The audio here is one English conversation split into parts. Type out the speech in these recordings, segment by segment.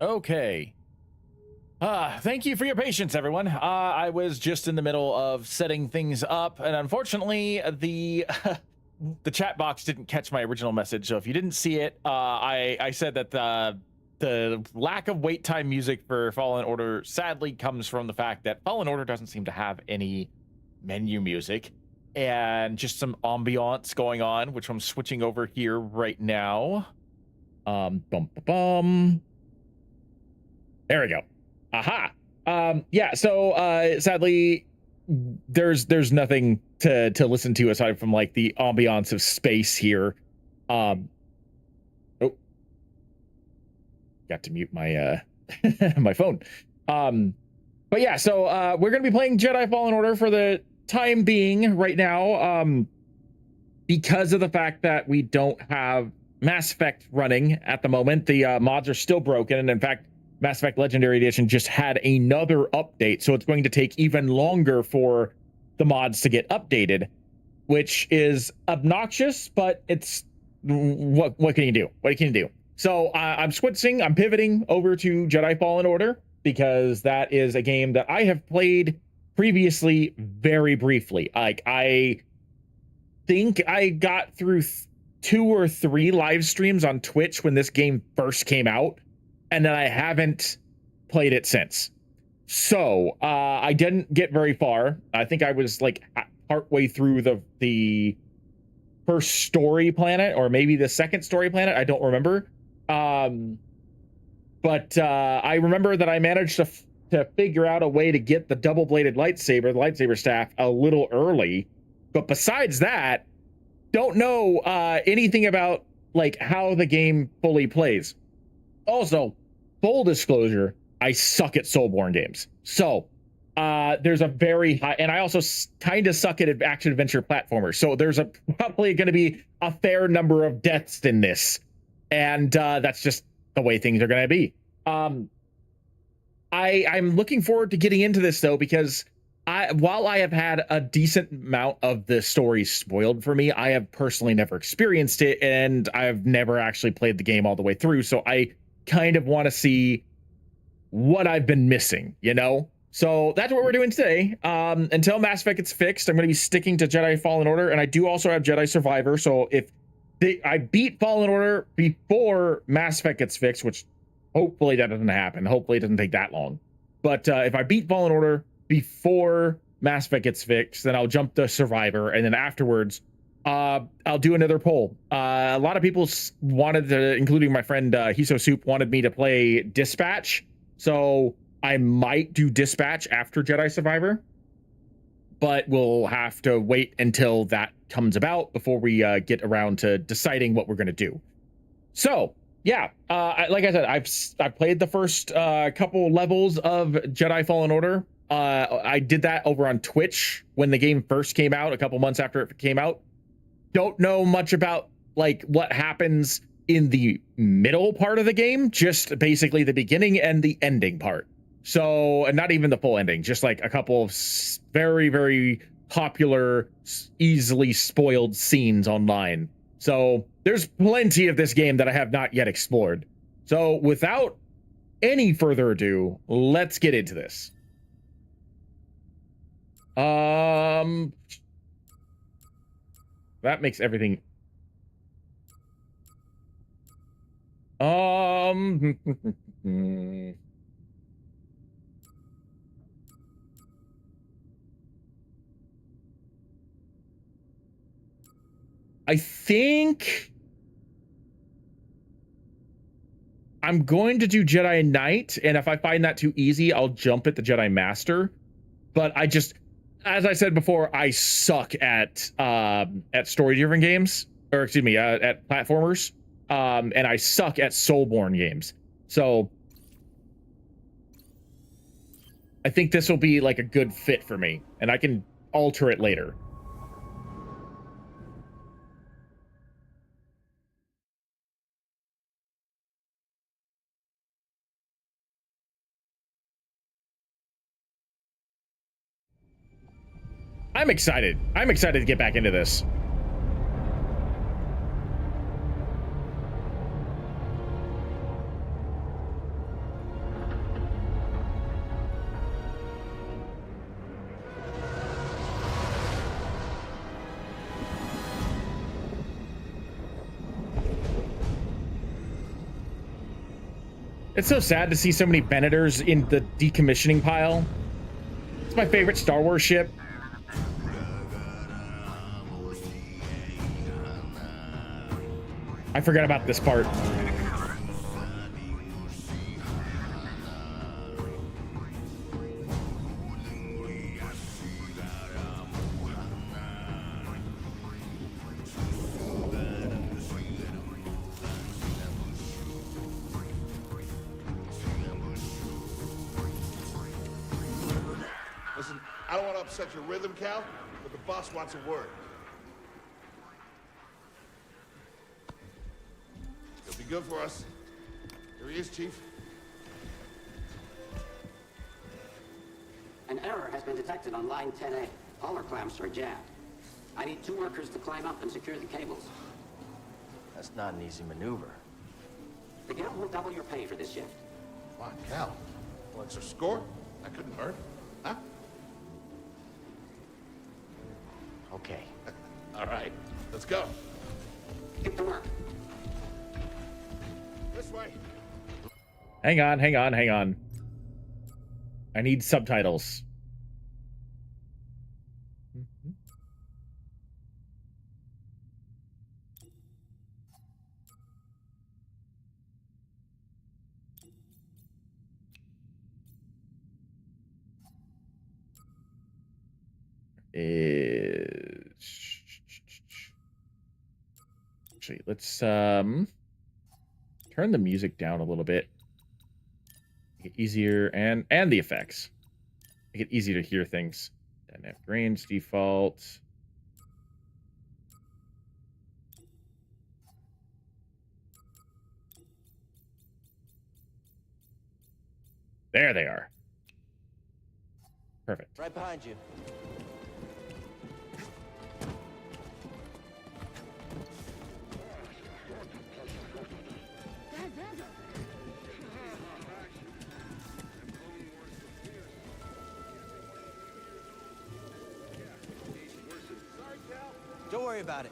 Okay. Thank you for your patience, everyone. I was just in the middle of setting things up, and unfortunately, the the chat box didn't catch my original message. So if you didn't see it, I said that the lack of wait time music for Fallen Order sadly comes from the fact that Fallen Order doesn't seem to have any menu music and just some ambiance going on, which I'm switching over here right now. Bum, bum, bum. There we go. Aha. Yeah, so sadly there's nothing to listen to aside from like the ambiance of space here. Um oh, got to mute my my phone. But yeah, so we're gonna be playing Jedi Fallen Order for the time being right now. Because of the fact that we don't have Mass Effect running at the moment, the mods are still broken, and in fact Mass Effect Legendary Edition just had another update, so it's going to take even longer for the mods to get updated, which is obnoxious, but it's what can you do? What can you do? So I'm switching, I'm pivoting over to Jedi Fallen Order because that is a game that I have played previously very briefly. Like I think I got through 2 or 3 live streams on Twitch when this game first came out, and then I haven't played it since. So I didn't get very far. I think I was like partway through the first story planet, or maybe the second story planet. I don't remember. But I remember that I managed to figure out a way to get the double-bladed lightsaber, the lightsaber staff, a little early. But besides that, don't know anything about like how the game fully plays. Also, full disclosure, I suck at Soulborn games. So there's a very high, and I also kind of suck at action adventure platformers. So there's probably going to be a fair number of deaths in this, and that's just the way things are going to be. I'm looking forward to getting into this though, because while I have had a decent amount of the story spoiled for me, I have personally never experienced it, and I've never actually played the game all the way through. So I kind of want to see what I've been missing, you know? So that's what we're doing today. Until Mass Effect gets fixed, I'm going to be sticking to Jedi Fallen Order, and I do also have Jedi Survivor. So if I beat Fallen Order before Mass Effect gets fixed, which hopefully that doesn't happen. Hopefully it doesn't take that long. But if I beat Fallen Order before Mass Effect gets fixed, then I'll jump to Survivor, and then afterwards I'll do another poll. A lot of people wanted to, including my friend Hiso Soup, wanted me to play Dispatch, so I might do Dispatch after Jedi Survivor, but we'll have to wait until that comes about before we get around to deciding what we're going to do. So yeah, like I said, I've played the first couple levels of Jedi Fallen Order. I did that over on Twitch when the game first came out, a couple months after it came out. Don't know much about like what happens in the middle part of the game, just basically the beginning and the ending part. So, and not even the full ending, just like a couple of very, very popular, easily spoiled scenes online. So there's plenty of this game that I have not yet explored. So without any further ado, let's get into this. That makes everything. I think I'm going to do Jedi Knight, and if I find that too easy, I'll jump at the Jedi Master. But I just, as I said before, I suck at story-driven games, or excuse me, at platformers, and I suck at Soulborn games. So I think this will be like a good fit for me, and I can alter it later. I'm excited. I'm excited to get back into this. It's so sad to see so many Beneders in the decommissioning pile. It's my favorite Star Wars ship. I forgot about this part. Listen, I don't want to upset your rhythm, Cal, but the boss wants a word. He'll be good for us. Here he is, Chief. An error has been detected on line 10A. All our clamps are jammed. I need 2 workers to climb up and secure the cables. That's not an easy maneuver. The guild will double your pay for this shift. Come on, Cal. What's our score? That couldn't hurt. Huh? Okay. All right, let's go. Get to work. This way. Hang on. I need subtitles. Actually, let's turn the music down a little bit. Make it easier and the effects. Make it easier to hear things. Dynamic range default. There they are. Perfect. Right behind you. Don't worry about it.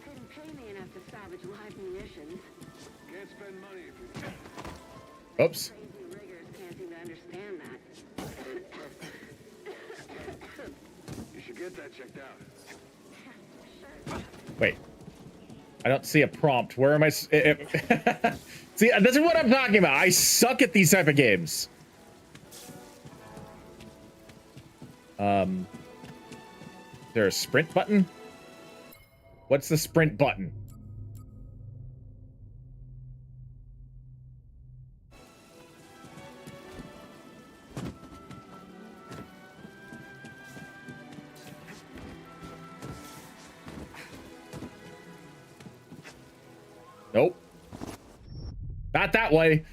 Couldn't pay me enough to salvage live munitions. Can't spend money if you can. Oops. Crazy riggers can't seem to understand that. You should get that checked out. Wait. I don't see a prompt. Where am I? See, this is what I'm talking about. I suck at these type of games. Is there a sprint button? What's the sprint button? Nope. Not that way.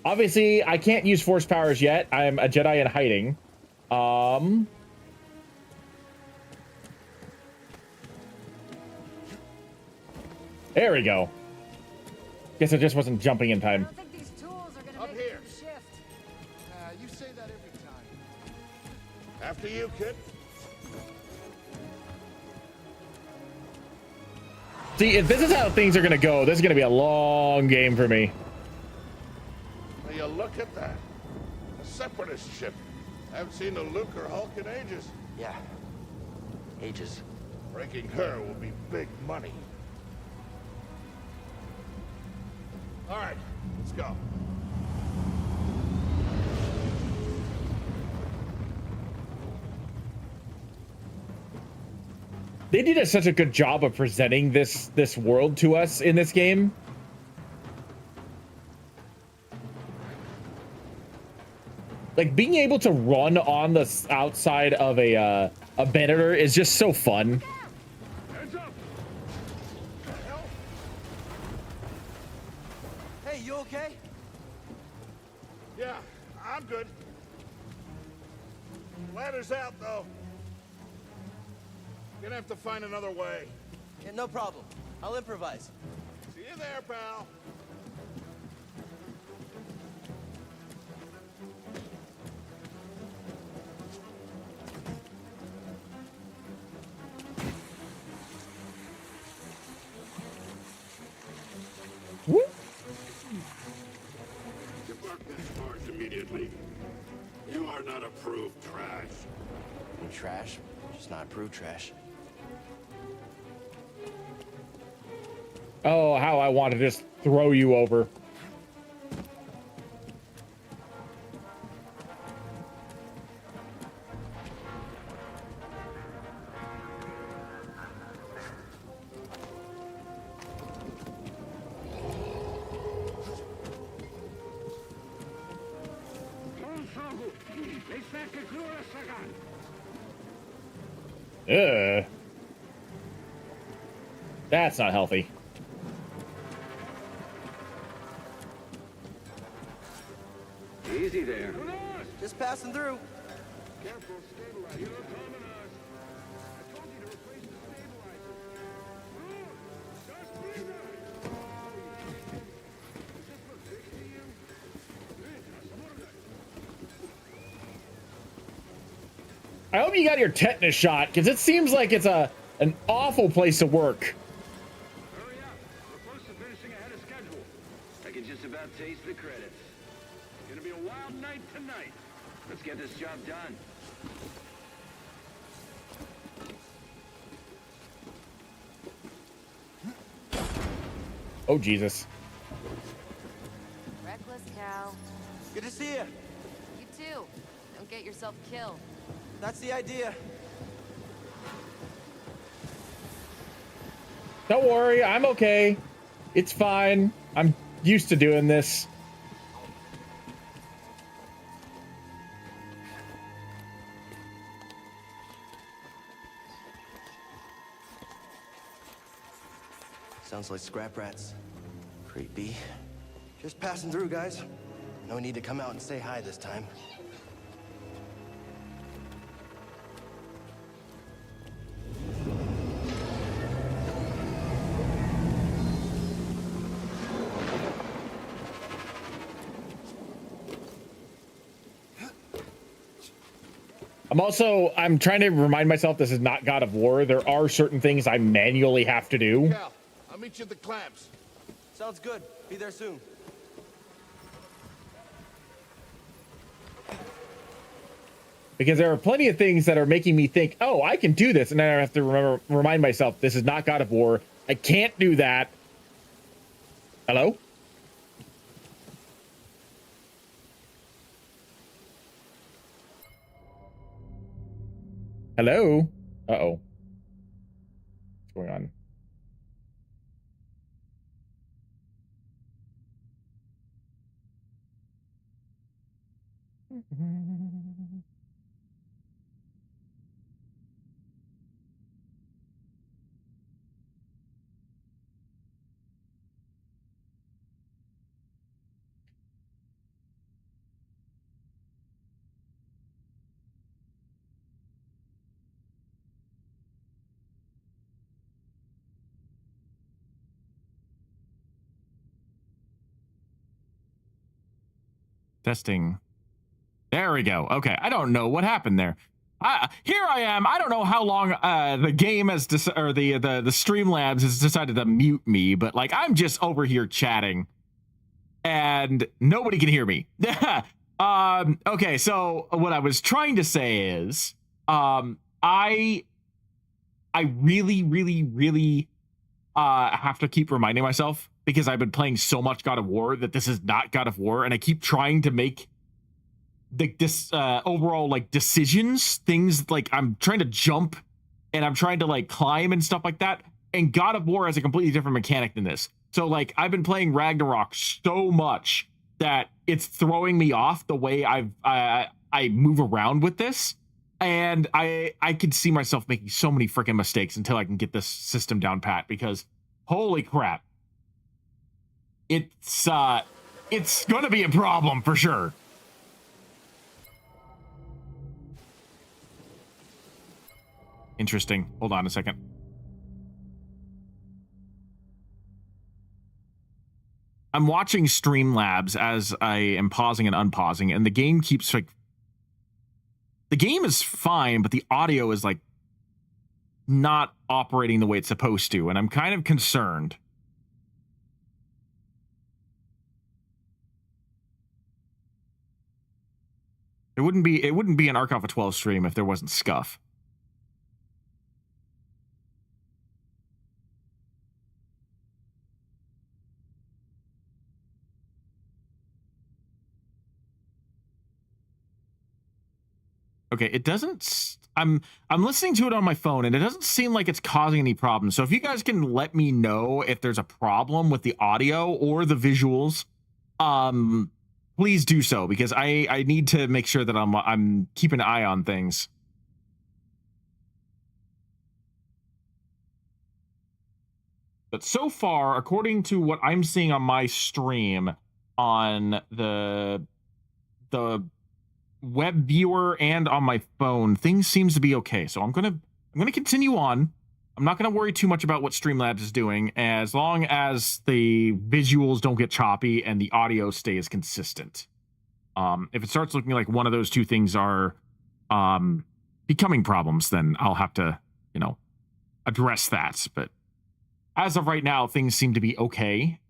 Obviously, I can't use force powers yet. I'm a Jedi in hiding. There we go. Guess I just wasn't jumping in time. I don't think these tools are gonna Up make here. a shift. You say that every time. After you, kid. See, if this is how things are gonna go, this is gonna be a long game for me. Will you look at that? A separatist ship. I haven't seen a Luke or Hulk in ages. Yeah. Ages. Breaking her will be big money. All right, let's go. They did such a good job of presenting this world to us in this game. Like being able to run on the outside of a Venator is just so fun. Hands up! Hey, you okay? Yeah, I'm good. Ladder's out, though. Gonna have to find another way. Yeah, no problem. I'll improvise. See you there, pal. not approved trash. We're trash, just not approved trash. Oh, how I want to just throw you over. Ugh. That's not healthy. Easy there. Just passing through. Careful, stabilize. You're coming us. I told you to replace the stabilizer. Just breathe out. Does this look fixed to you? I hope you got your tetanus shot, because it seems like it's an awful place to work. Hurry up. We're close to finishing ahead of schedule. I can just about taste the credits. It's gonna be a wild night tonight. Let's get this job done. Oh, Jesus. Reckless cow. Good to see you. You too. Don't get yourself killed. That's the idea. Don't worry, I'm okay. It's fine. I'm used to doing this. Sounds like scrap rats. Creepy. Just passing through, guys. No need to come out and say hi this time. I'm trying to remind myself this is not God of War. There are certain things I manually have to do. Cal, I'll meet you at the clamps. Sounds good. Be there soon. Because there are plenty of things that are making me think, oh, I can do this. And then I have to remind myself, this is not God of War. I can't do that. Hello? Hello? Uh-oh. What's going on? Testing. There we go. Okay, I don't know what happened there. Here I am. I don't know how long the game has the Streamlabs has decided to mute me, but like I'm just over here chatting, and nobody can hear me. Okay, so what I was trying to say is, I really have to keep reminding myself, because I've been playing so much God of War, that this is not God of War, and I keep trying to make this overall like decisions, things like I'm trying to jump and I'm trying to like climb and stuff like that, and God of War has a completely different mechanic than this. So like I've been playing Ragnarok so much that it's throwing me off the way I move around with this, and I could see myself making so many freaking mistakes until I can get this system down pat, because holy crap, it's gonna be a problem for sure. Interesting. Hold on a second. I'm watching Streamlabs as I am pausing and unpausing, and the game keeps like, the game is fine, but the audio is like not operating the way it's supposed to, and I'm kind of concerned. It wouldn't be an Arc Alpha 12 stream if there wasn't scuff. Okay, it doesn't. I'm listening to it on my phone, and it doesn't seem like it's causing any problems. So if you guys can let me know if there's a problem with the audio or the visuals, please do so, because I need to make sure that I'm keeping an eye on things. But so far, according to what I'm seeing on my stream on the web viewer and on my phone, things seems to be okay. So I'm gonna continue on. I'm not gonna worry too much about what Streamlabs is doing, as long as the visuals don't get choppy and the audio stays consistent. If it starts looking like one of those two things are becoming problems, then I'll have to, address that. But as of right now, things seem to be okay.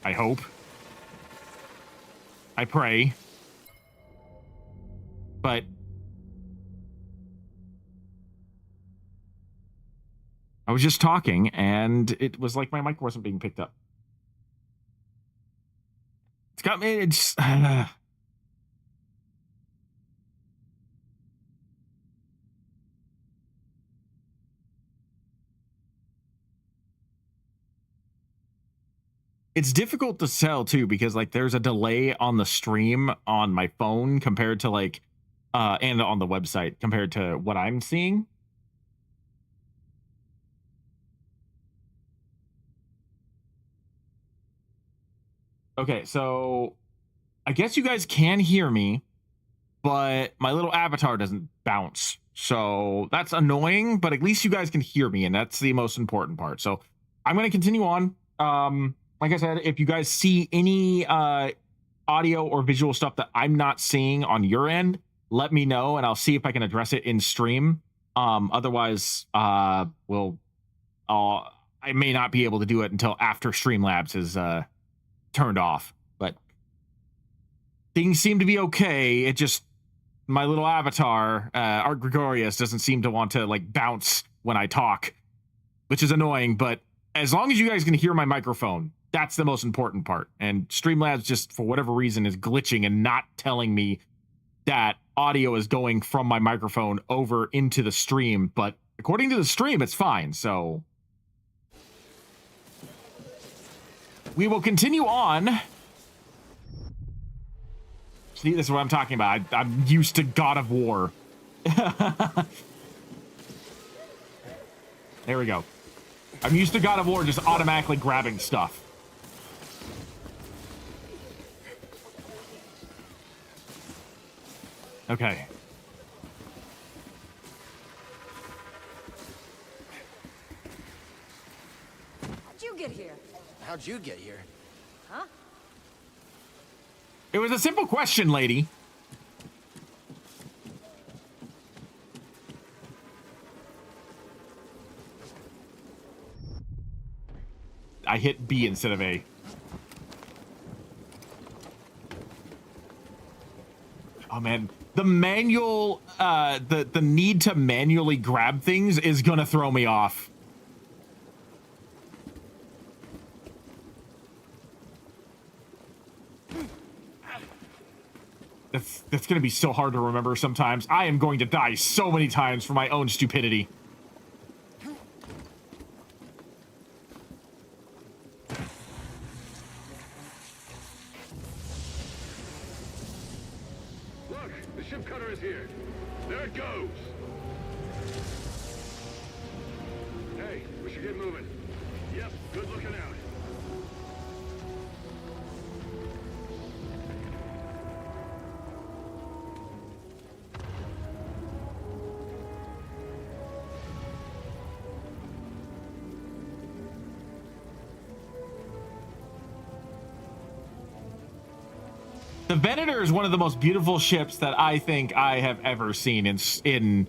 I hope. I pray. But I was just talking, and it was like my mic wasn't being picked up. It's got me. It's difficult to sell too, because like there's a delay on the stream on my phone compared to like and on the website compared to what I'm seeing. Okay, so I guess you guys can hear me, but my little avatar doesn't bounce. So that's annoying, but at least you guys can hear me, and that's the most important part. So I'm going to continue on. Like I said, if you guys see any audio or visual stuff that I'm not seeing on your end, let me know, and I'll see if I can address it in stream. Otherwise, I may not be able to do it until after Streamlabs is turned off. But things seem to be okay. It just, my little avatar, Art Gregorius, doesn't seem to want to like bounce when I talk, which is annoying. But as long as you guys can hear my microphone, that's the most important part. And Streamlabs just, for whatever reason, is glitching and not telling me that audio is going from my microphone over into the stream. But according to the stream, it's fine. So we will continue on. See, this is what I'm talking about. I'm used to God of War. There we go. I'm used to God of War just automatically grabbing stuff. Okay. How'd you get here? How'd you get here? Huh? It was a simple question, lady. I hit B instead of A. Oh man, the manual, the need to manually grab things is gonna throw me off. That's gonna be so hard to remember sometimes. I am going to die so many times for my own stupidity. Look, the ship cutter is here. There it goes. Hey, we should get moving. Yep, good looking out. The Venator is one of the most beautiful ships that I think I have ever seen in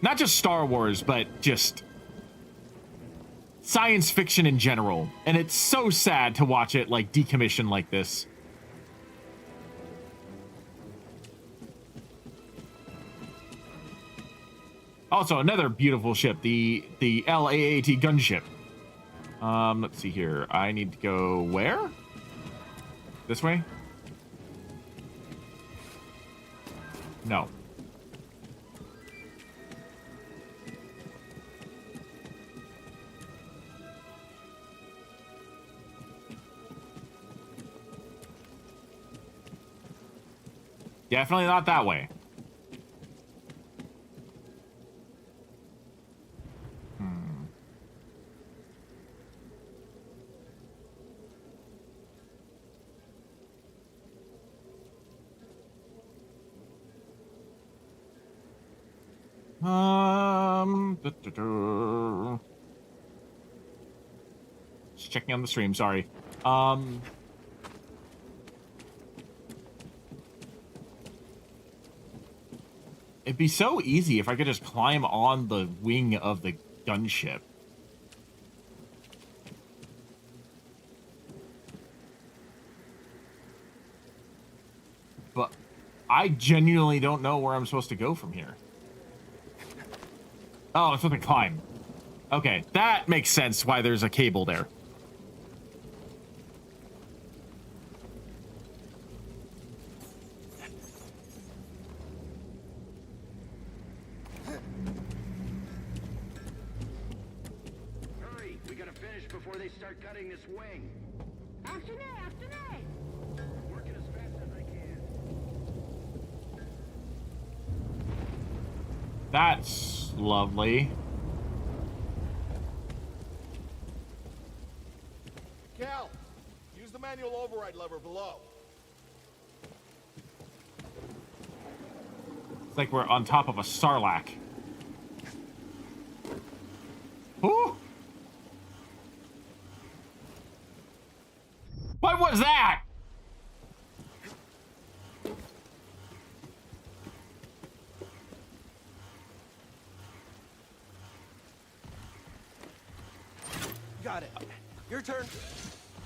not just Star Wars, but just science fiction in general. And it's so sad to watch it like decommission like this. Also, another beautiful ship, the LAAT gunship. Let's see here. I need to go where? This way? No. Definitely not that way. Just checking on the stream, sorry. It'd be so easy if I could just climb on the wing of the gunship. But I genuinely don't know where I'm supposed to go from here. Oh, I'm supposed to climb. Okay, that makes sense why there's a cable there. Hurry, we gotta finish before they start cutting this wing. After me, after me. Working as fast as I can. That's lovely. Cal, use the manual override lever below. It's like we're on top of a sarlacc. Ooh! What was that? Got it. Your turn.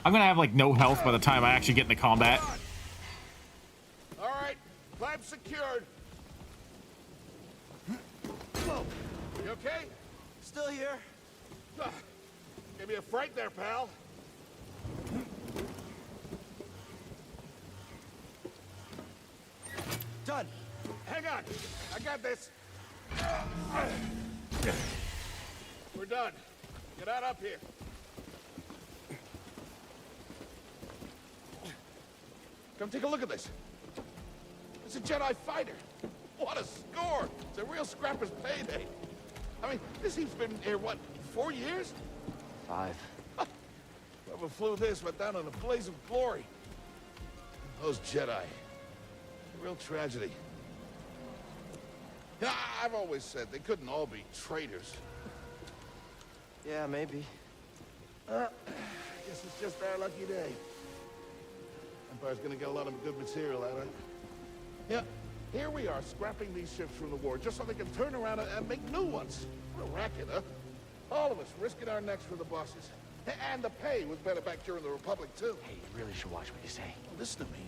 I'm gonna have like no health by the time I actually get into combat. All right, clamp secured. Whoa, you okay? Still here. Give me a fright there, pal. Done. Hang on, I got this. We're done. Get out up here. Come take a look at this. It's a Jedi fighter. What a score! It's a real scrapper's payday. I mean, this thing's been here, what, 4 years? 5. Whoever flew this went down in a blaze of glory. Those Jedi. A real tragedy. Yeah, I've always said they couldn't all be traitors. Yeah, maybe. Guess it's just our lucky day. Empire's gonna get a lot of good material out of it. Yeah, here we are, scrapping these ships from the war, just so they can turn around and make new ones. What a racket, huh? All of us risking our necks for the bosses. And the pay was better back during the Republic, too. Hey, you really should watch what you say. Well, listen to me.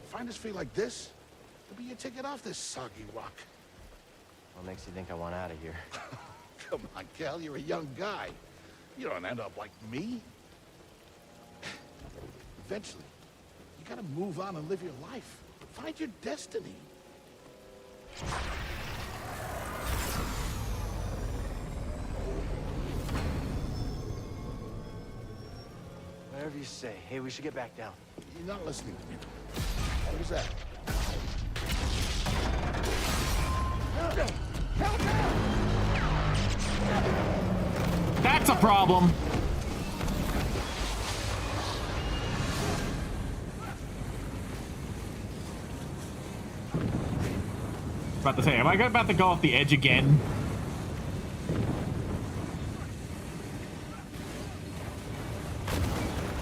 Find us feel like this, it'll be your ticket off this soggy rock. What makes you think I want out of here? Come on, Cal, you're a young guy. You don't end up like me. Eventually, you gotta move on and live your life. Find your destiny. Whatever you say. Hey, we should get back down. You're not listening to me. What was that? That's a problem. About to say, am I about to go off the edge again?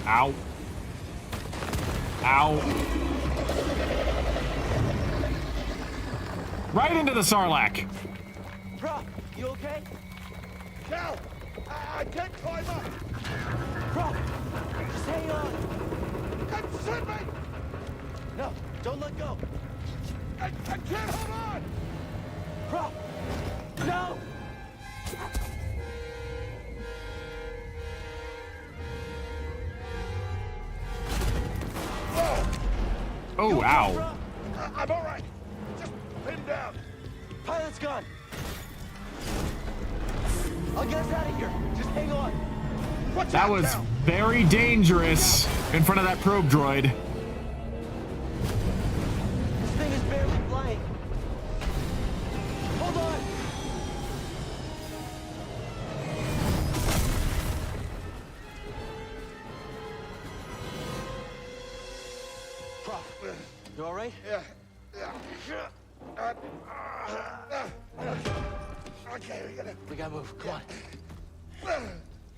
Ow. Ow. Right into the sarlacc. Bro, you okay? Cal! I can't climb up! Bro, just hang on. Send me! No, don't let go. I can't hold on! Bro, No! Oh, ow. I'm all right. Just pin down. Pilot's gone. I'll get us out of here. Just hang on. Watch That out, was Cal. very dangerous in front of that probe droid. This thing is barely flying. Hold on. Prof, you all right? Yeah. Okay, We gotta move. Come on.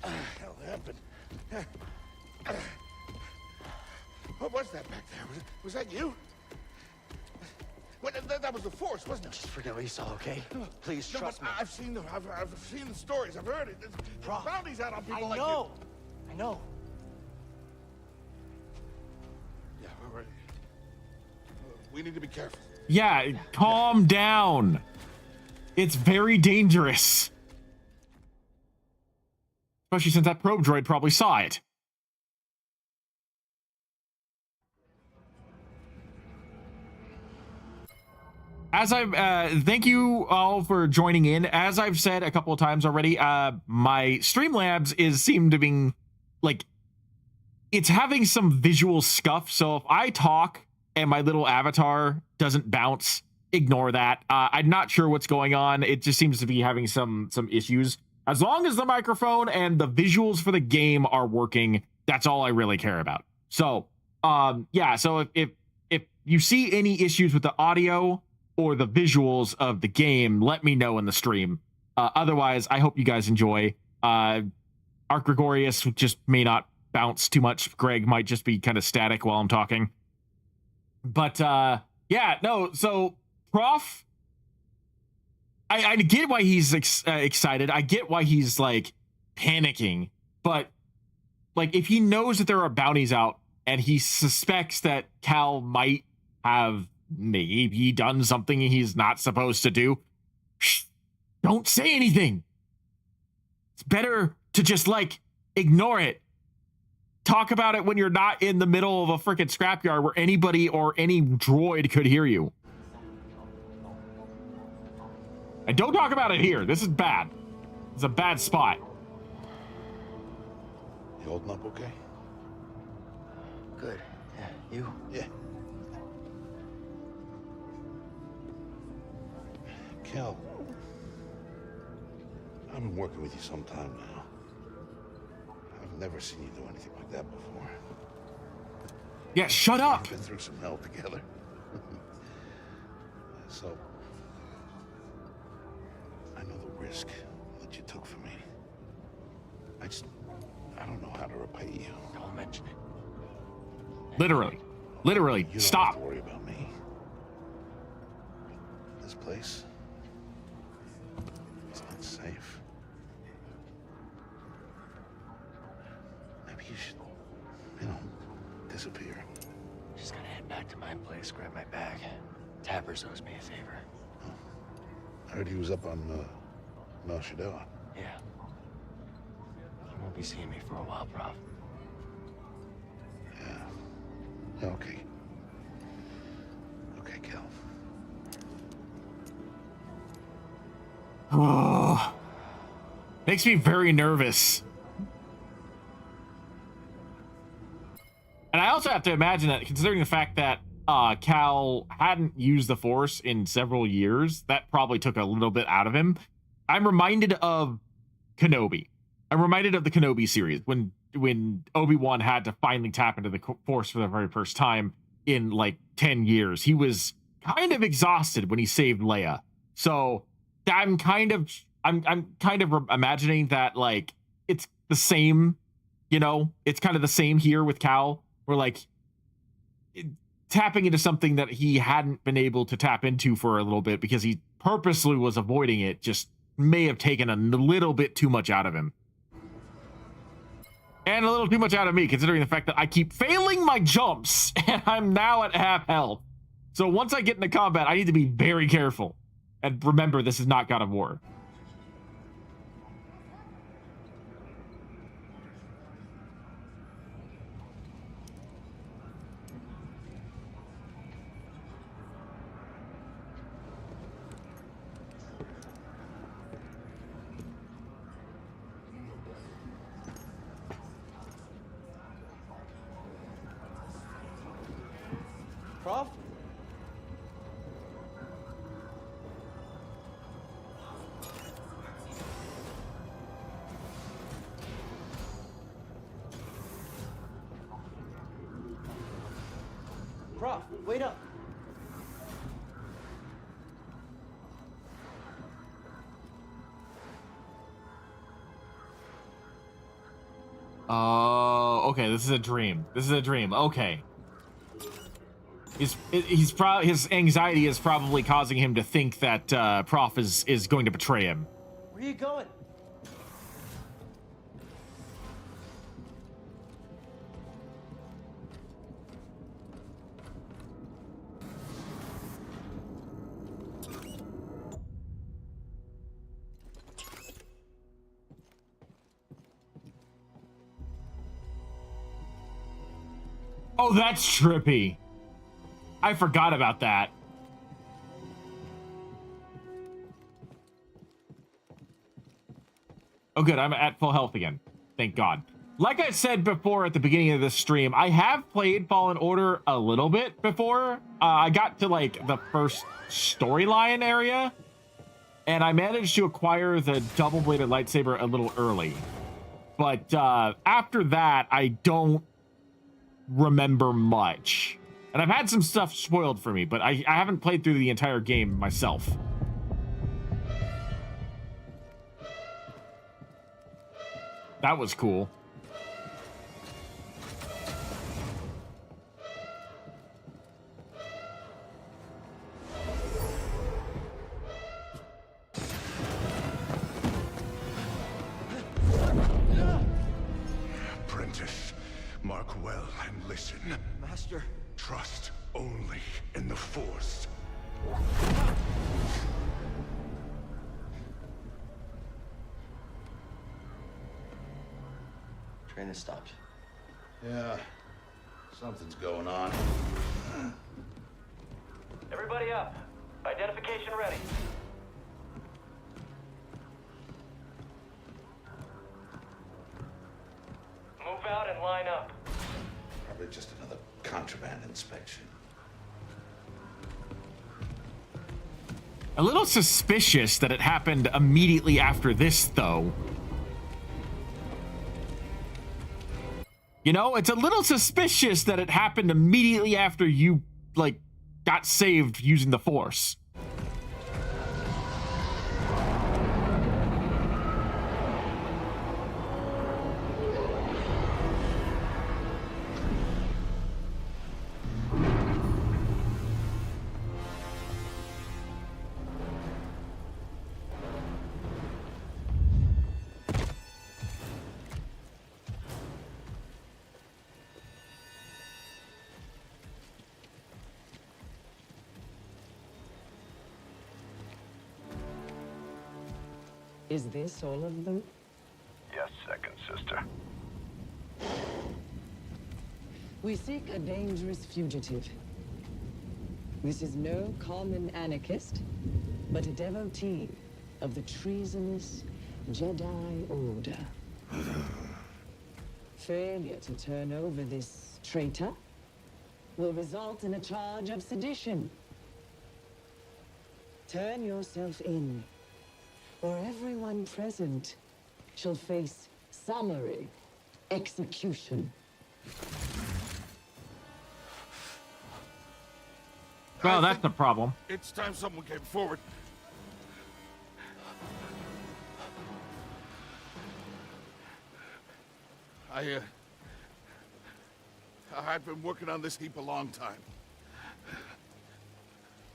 hell happened? What was that back there? Was that you? Well, that was the Force, wasn't it? Just forget what you saw, okay? Please No, trust but me. I've seen the stories. I've heard it. There's Prof, bounties out on people I like know. I know. you. Yeah, we're ready. We need to be careful. Yeah, calm down. It's very dangerous. Especially since that probe droid probably saw it. As I've thank you all for joining in. As I've said a couple of times already, my Streamlabs seem to be like, it's having some visual scuff. So if I talk and my little avatar doesn't bounce, ignore that. I'm not sure what's going on. It just seems to be having some issues. As long as the microphone and the visuals for the game are working, that's all I really care about. So yeah, so if you see any issues with the audio or the visuals of the game, let me know in the stream. Otherwise, I hope you guys enjoy. Arc Gregorius just may not bounce too much. Greg might just be kind of static while I'm talking. But yeah, no, so Prof, I get why he's excited. I get why he's like panicking. But like, if he knows that there are bounties out and he suspects that Cal might have maybe done something he's not supposed to do, don't say anything. It's better to just like ignore it. Talk about it when you're not in the middle of a freaking scrapyard where anybody or any droid could hear you. And don't talk about it here. This is bad. It's a bad spot. You holding up okay? Good. Yeah, you? Yeah. Cal, I've been working with you some time now. I've never seen you do anything like that before. Yeah, shut up. We've been through some hell together. So, I know the risk that you took for me. I don't know how to repay you. Don't mention it. Literally. You don't Stop. have to worry about me. This place, it's not safe. Maybe you should, disappear. Just gonna head back to my place, grab my bag. Tappers owes me a favor. I heard he was up on Mel Shadella. Yeah. You won't be seeing me for a while, Prof. Yeah, okay. Okay, Cal. Oh, makes me very nervous. And I also have to imagine that, considering the fact that Cal hadn't used the Force in several years, that probably took a little bit out of him. I'm reminded of Kenobi. I'm reminded of the Kenobi series when Obi-Wan had to finally tap into the Force for the very first time in like 10 years. He was kind of exhausted when he saved Leia. So I'm kind of imagining that like it's the same, it's kind of the same here with Cal. We're like tapping into something that he hadn't been able to tap into for a little bit because he purposely was avoiding it, just may have taken a little bit too much out of him. And a little too much out of me, considering the fact that I keep failing my jumps and I'm now at half health. So once I get into combat, I need to be very careful. And remember, this is not God of War. Prof, wait up. Oh, okay. This is a dream. This is a dream. Okay. He's probably, his anxiety is probably causing him to think that Prof is going to betray him. Where are you going? Oh, that's trippy. I forgot about that. Oh, good. I'm at full health again. Thank God. Like I said before at the beginning of this stream, I have played Fallen Order a little bit before. I got to, like, the first storyline area, and I managed to acquire the double-bladed lightsaber a little early. But after that, I don't remember much. And I've had some stuff spoiled for me, but I haven't played through the entire game myself. That was cool. Apprentice, mark well and listen. Master. Trust only in the Force. Train has stopped. Yeah, something's going on. Everybody up. Identification ready. Move out and line up. Probably just another contraband inspection. A little suspicious that it happened immediately after this, though. You know, it's a little suspicious that it happened immediately after you, like, got saved using the Force. Is this all of them? Yes, second sister. We seek a dangerous fugitive. This is no common anarchist, but a devotee of the treasonous Jedi Order. Failure to turn over this traitor will result in a charge of sedition. Turn yourself in, or everyone present shall face summary execution. Well, that's the problem. It's time someone came forward. I've been working on this heap a long time.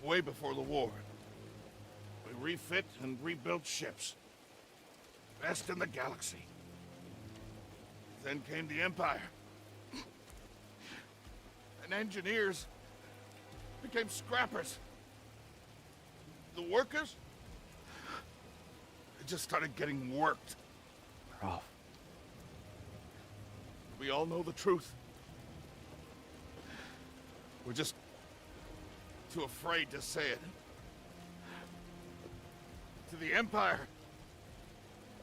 Way before the war. We refit and rebuilt ships. Best in the galaxy. Then came the Empire. And engineers became scrappers. The workers, they just started getting worked. Prof. We all know the truth. We're just too afraid to say it. To the Empire,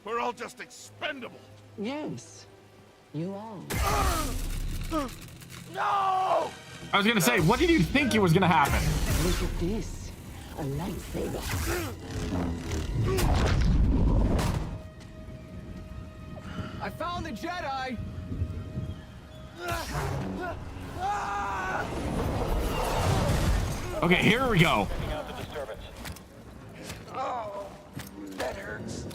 we're all just expendable. Yes, you are. No! I was gonna say, what did you think it was gonna happen? Look at this, a lightsaber. I found the Jedi! Okay, here we go. Checking out the disturbance. Oh, that hurts.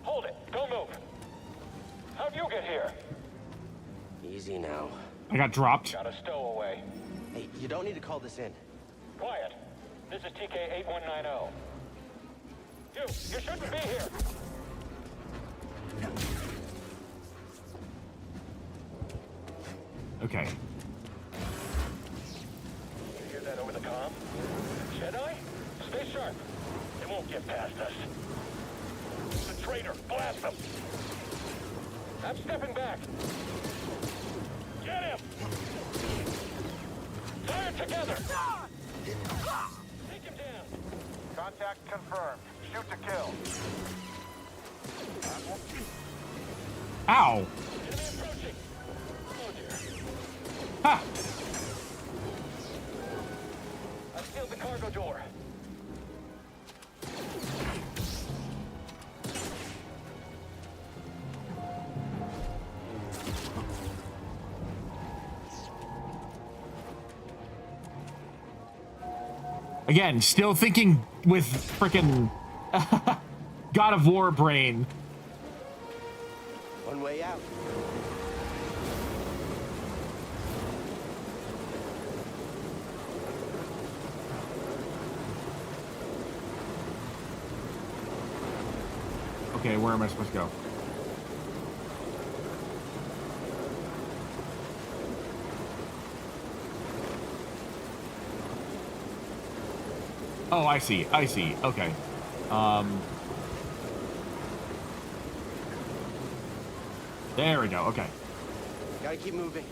Hold it. Don't move. How'd you get here? Easy now. I got dropped. Got a stowaway. Hey, you don't need to call this in. Quiet. This is TK-8190. You shouldn't be here. Okay. You hear that over the comm? Jedi? Stay sharp. They won't get past us. The traitor. Blast them. I'm stepping back. Get him! Fire together! Take him down! Contact confirmed. Shoot to kill. Ow. Enemy approaching. Oh dear. Ha. I've sealed the cargo door. Again, still thinking with frickin' God of War brain. One way out. Okay, where am I supposed to go? Oh, I see. I see. Okay. There we go. Okay. Gotta keep moving.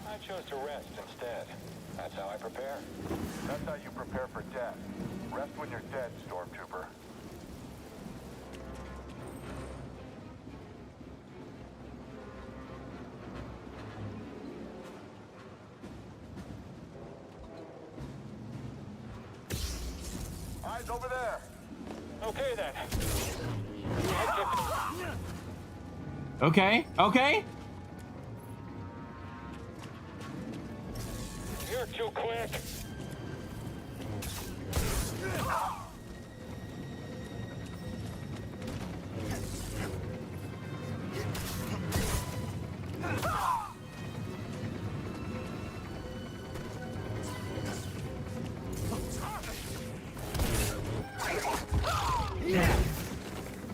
I chose to rest instead. That's how I prepare. That's how you prepare for death. Rest when you're dead, Stormtrooper. Eyes over there. Okay then. Okay. Okay. You're too quick.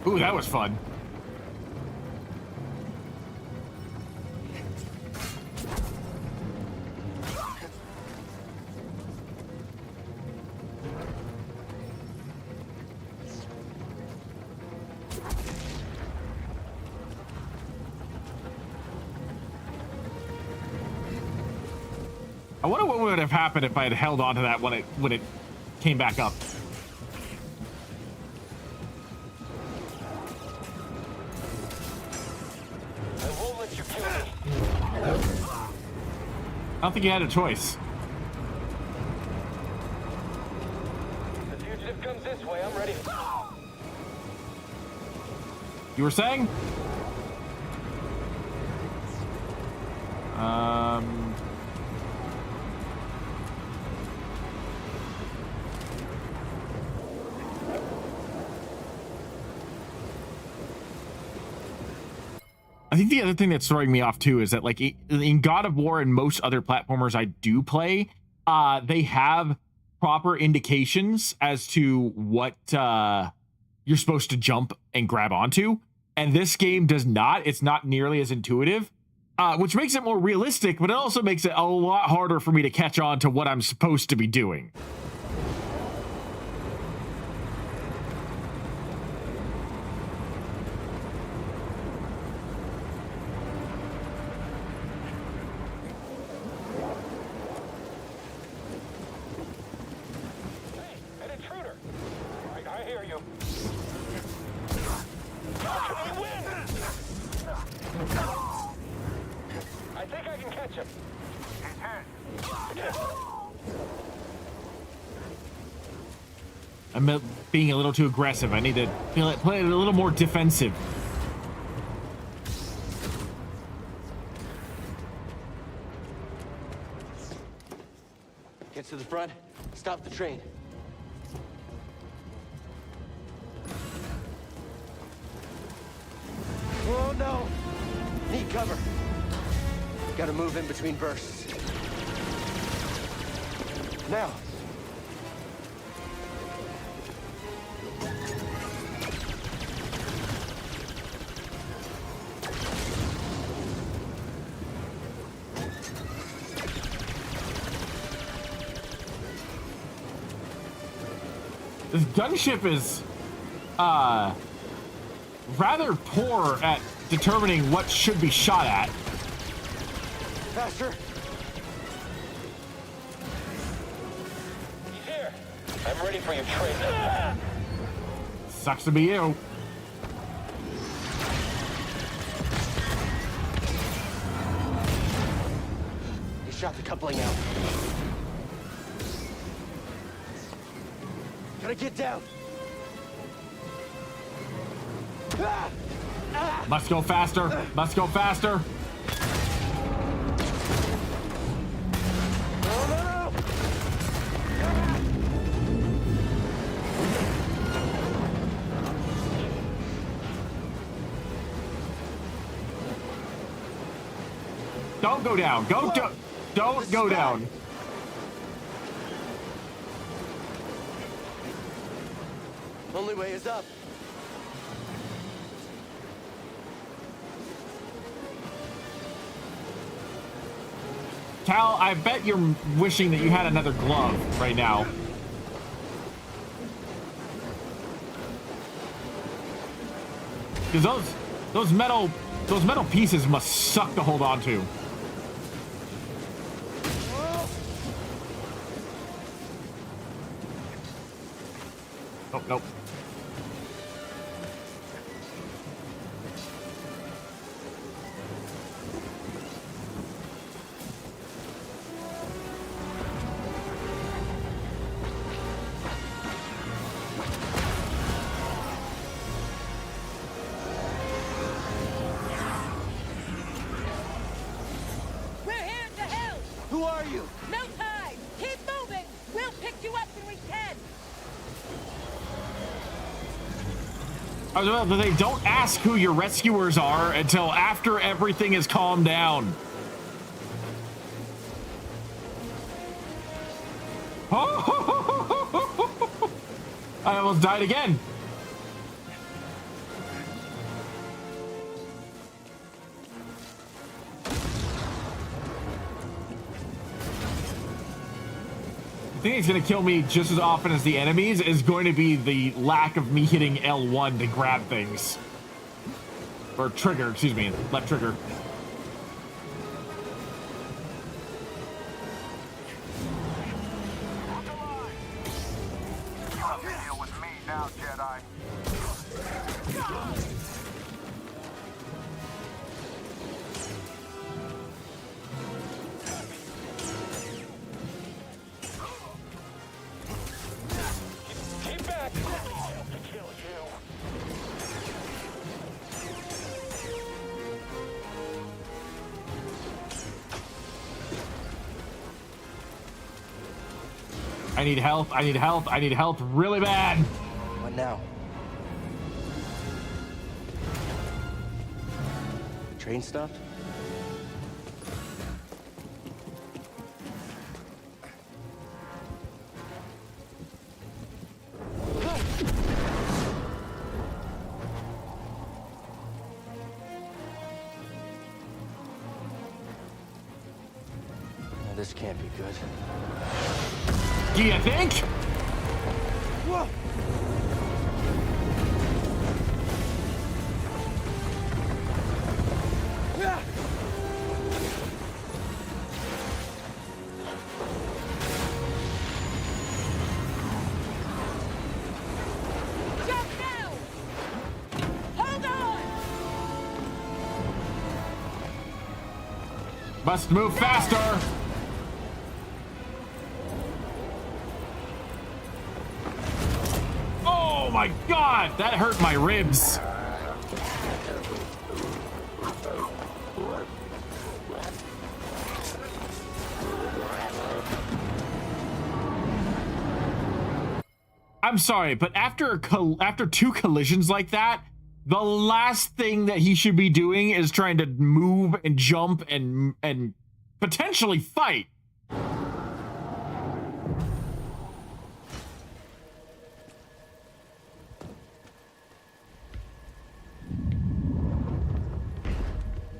Ooh, that was fun. I wonder what would have happened if I had held on to that when it came back up. I won't let you kill me. I don't think you had a choice. The fugitive comes this way. I'm ready. You were saying? I think the other thing that's throwing me off too is that, like, in God of War and most other platformers I do play, they have proper indications as to what you're supposed to jump and grab onto, and this game does not. It's not nearly as intuitive, which makes it more realistic, but it also makes it a lot harder for me to catch on to what I'm supposed to be doing. Hey, an intruder. I hear you. We win! I think I can catch him. He's hit. I'm being a little too aggressive. I need to play it a little more defensive. Get to the front, stop the train. Oh no! Need cover. Gotta move in between bursts. Now! This gunship is rather poor at determining what should be shot at. Faster! He's here. I'm ready for your train. Sucks to be you. He shot the coupling out. Gotta get down. Ah! Ah! Must go faster. Must go faster. Oh, no! Don't go down. Don't go down. Only way is up. Cal, I bet you're wishing that you had another glove right now. Because those metal pieces must suck to hold on to. Oh, nope. We're here to help! Who are you? No time! Keep moving! We'll pick you up when we can! They don't ask who your rescuers are until after everything is calmed down. I almost died again. The thing that's going to kill me just as often as the enemies is going to be the lack of me hitting L1 to grab things. Or trigger, excuse me, left trigger. Look alive! You have to deal with me now, Jedi. Keep back! I have to kill you. I need help, I need help, I need help really bad. What now? Train stopped? Now, this can't be good. Do you think? Whoa! Jump now! Hold on! Must move faster. my God, that hurt my ribs. I'm sorry, but after two collisions like that, the last thing that he should be doing is trying to move and jump and potentially fight.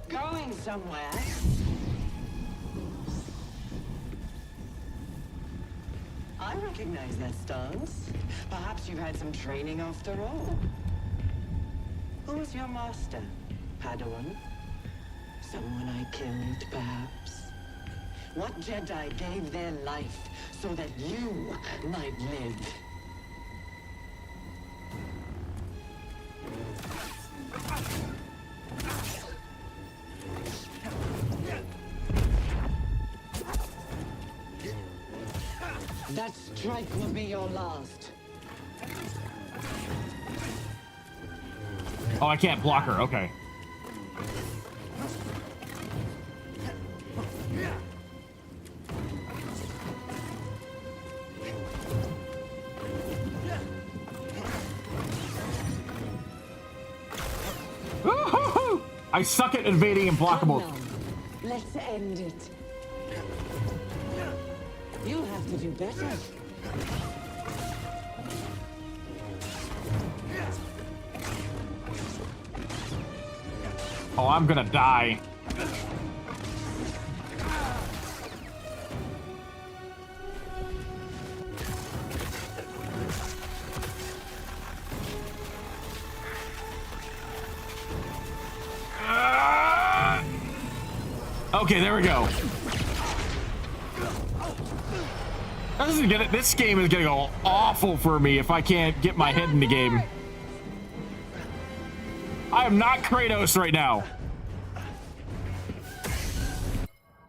Going somewhere? I recognize that stance. Perhaps you've had some training after all. Who was your master, Padawan? Someone I killed, perhaps? What Jedi gave their life so that you might live? That strike will be your last. Oh, I can't block her. Okay. Woo-hoo-hoo! I suck at evading imblockables. Let's end it. You'll have to do better. Oh, I'm gonna die. Okay, there we go. This game is gonna go awful for me if I can't get my head in the game. I am not Kratos right now.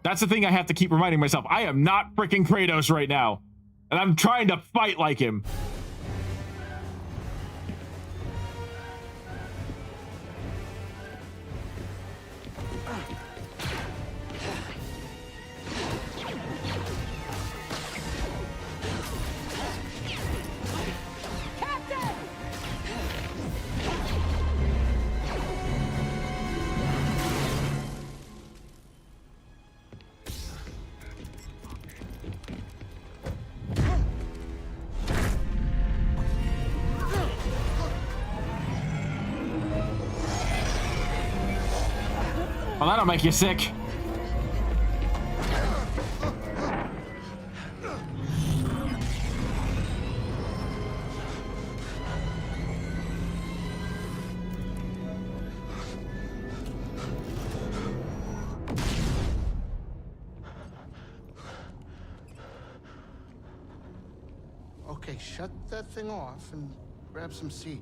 That's the thing I have to keep reminding myself. I am not freaking Kratos right now. And I'm trying to fight like him. Well, that'll make you sick. Okay, shut that thing off and grab some seat.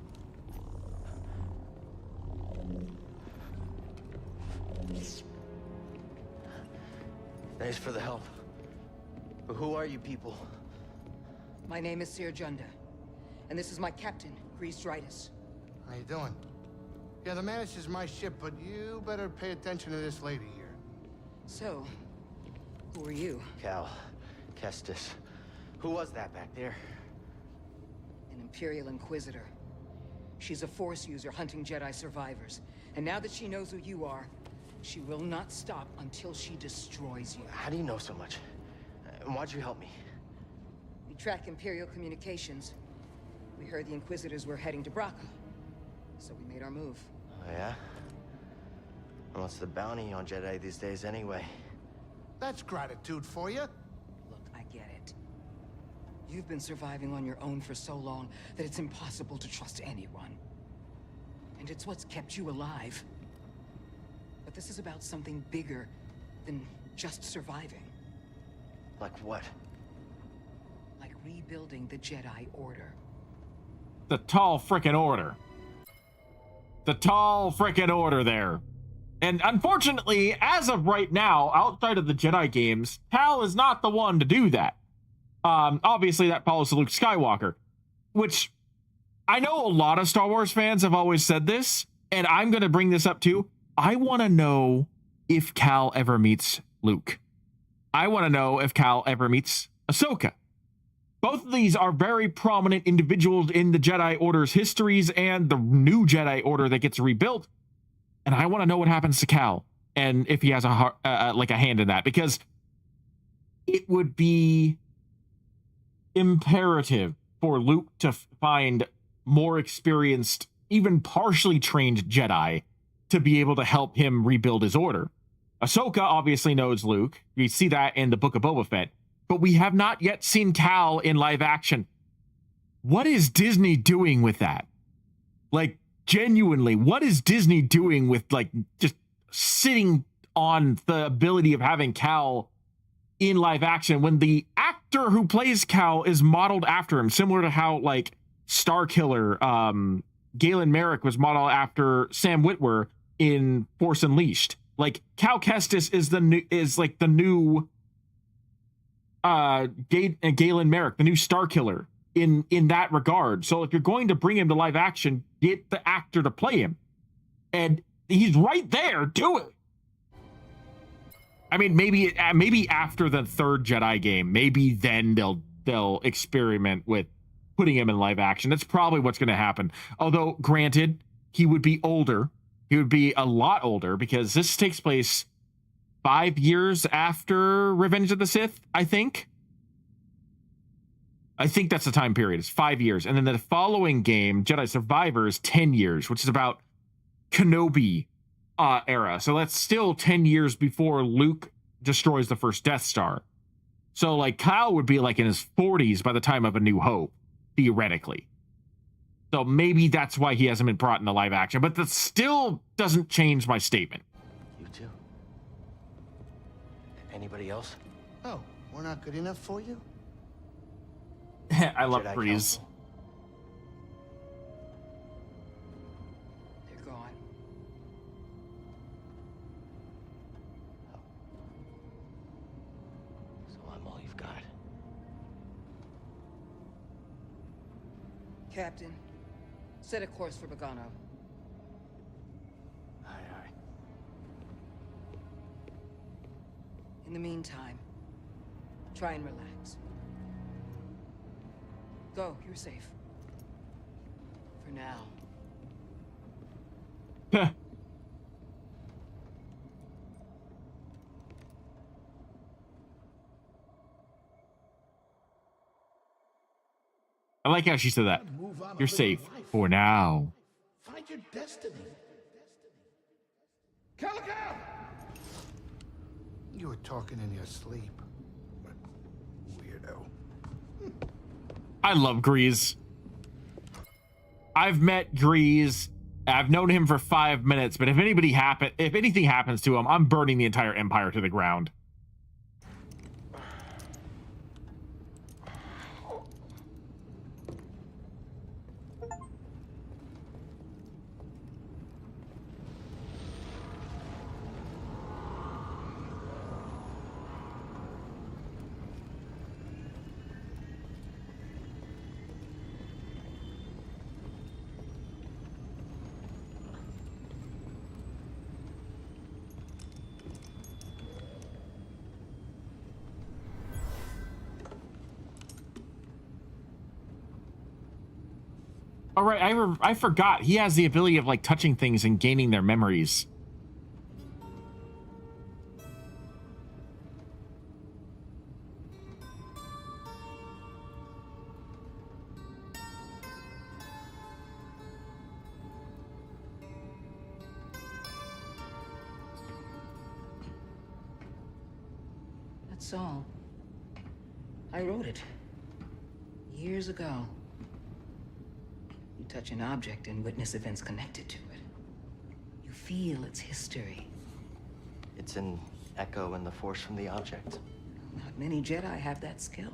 Thanks for the help. But who are you people? My name is Seer Junda, and this is my captain, Grease Dritus. How you doing? Yeah, the Mantis is my ship, but you better pay attention to this lady here. So, who are you? Cal. Kestis. Who was that back there? An Imperial Inquisitor. She's a Force user hunting Jedi survivors. And now that she knows who you are, she will not stop until she destroys you. How do you know so much? And why'd you help me? We track Imperial communications. We heard the Inquisitors were heading to Braca, so we made our move. Oh, yeah? And what's the bounty on Jedi these days anyway? That's gratitude for you. Look, I get it. You've been surviving on your own for so long that it's impossible to trust anyone. And it's what's kept you alive. But this is about something bigger than just surviving. Like what? Like rebuilding the Jedi Order. The tall frickin' order. The tall frickin' order there. And unfortunately, as of right now, outside of the Jedi games, Cal is not the one to do that. Obviously, that follows Luke Skywalker, which I know a lot of Star Wars fans have always said this, and I'm going to bring this up too. I want to know if Cal ever meets Luke. I want to know if Cal ever meets Ahsoka. Both of these are very prominent individuals in the Jedi Order's histories and the new Jedi Order that gets rebuilt. And I want to know what happens to Cal and if he has a hand in that, because it would be imperative for Luke to find more experienced, even partially trained Jedi to be able to help him rebuild his order. Ahsoka obviously knows Luke. We see that in the Book of Boba Fett, but we have not yet seen Cal in live action. What is Disney doing with that? Like, genuinely, what is Disney doing with, like, just sitting on the ability of having Cal in live action when the actor who plays Cal is modeled after him, similar to how, like, Starkiller, Galen Merrick was modeled after Sam Witwer in Force Unleashed. Like, Cal Kestis is the new Galen Merrick, the new Starkiller in that regard. So if you're going to bring him to live action, get the actor to play him, and he's right there. Do it. I mean, maybe after the third Jedi game, maybe then they'll experiment with putting him in live action. That's probably what's going to happen. Although, granted, he would be older. He would be a lot older because this takes place 5 years after Revenge of the Sith, I think. I think that's the time period. It's 5 years. And then the following game, Jedi Survivor, is 10 years, which is about Kenobi era. So that's still 10 years before Luke destroys the first Death Star. So, like, Kyle would be, like, in his 40s by the time of A New Hope, theoretically. So maybe that's why he hasn't been brought into live action. But that still doesn't change my statement. You too. Anybody else? Oh, we're not good enough for you? I love Jedi Breeze. Council. They're gone. So I'm all you've got. Captain, set a course for Bogano. Aye, aye. In the meantime, try and relax. Go, you're safe. For now. I like how she said that. You're safe for now. Find your destiny. Calico! You were talking in your sleep. Weirdo. I love Grease. I've met Grease. I've known him for 5 minutes, but if anything happens to him, I'm burning the entire empire to the ground. All right, I forgot. He has the ability of, like, touching things and gaining their memories. That's all. I wrote it. Years ago. You touch an object and witness events connected to it. You feel its history. It's an echo in the force from the object. Not many Jedi have that skill.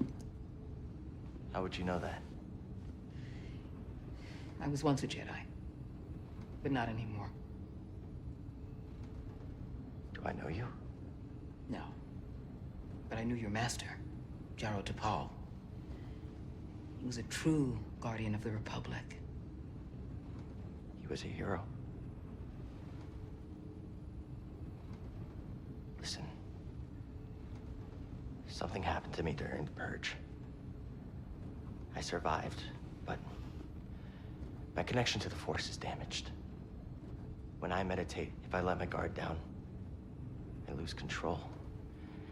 How would you know that? I was once a Jedi, but not anymore. Do I know you? No. But I knew your master, Jaro Tapal. He was a true guardian of the Republic. He was a hero. Listen, something happened to me during the purge. I survived, but my connection to the Force is damaged. When I meditate, if I let my guard down, I lose control.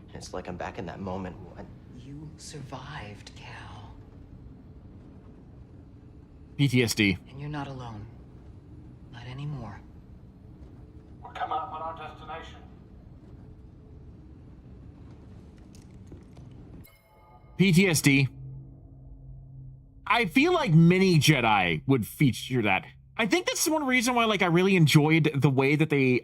And it's like I'm back in that moment when... You survived, Cal. PTSD. And you're not alone. Not anymore. We're coming up on our destination. PTSD. I feel like many Jedi would feature that. I think that's one reason why, like, I really enjoyed the way that they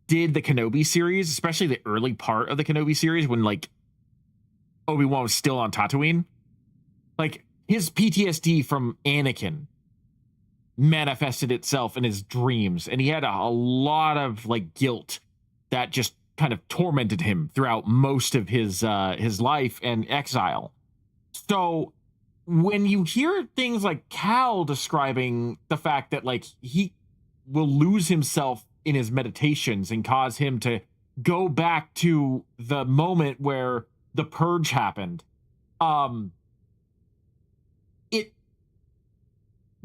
did the Kenobi series, especially the early part of the Kenobi series when, like, Obi-Wan was still on Tatooine. Like, his PTSD from Anakin manifested itself in his dreams, and he had a lot of, like, guilt that just kind of tormented him throughout most of his life and exile. So when you hear things like Cal describing the fact that, like, he will lose himself in his meditations and cause him to go back to the moment where the purge happened, it,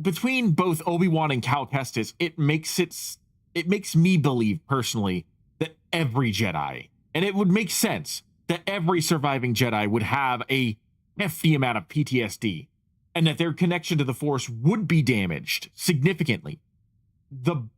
between both Obi-Wan and Cal Kestis, it makes me believe personally that every Jedi, and it would make sense that every surviving Jedi would have a hefty amount of PTSD, and that their connection to the Force would be damaged significantly. I'm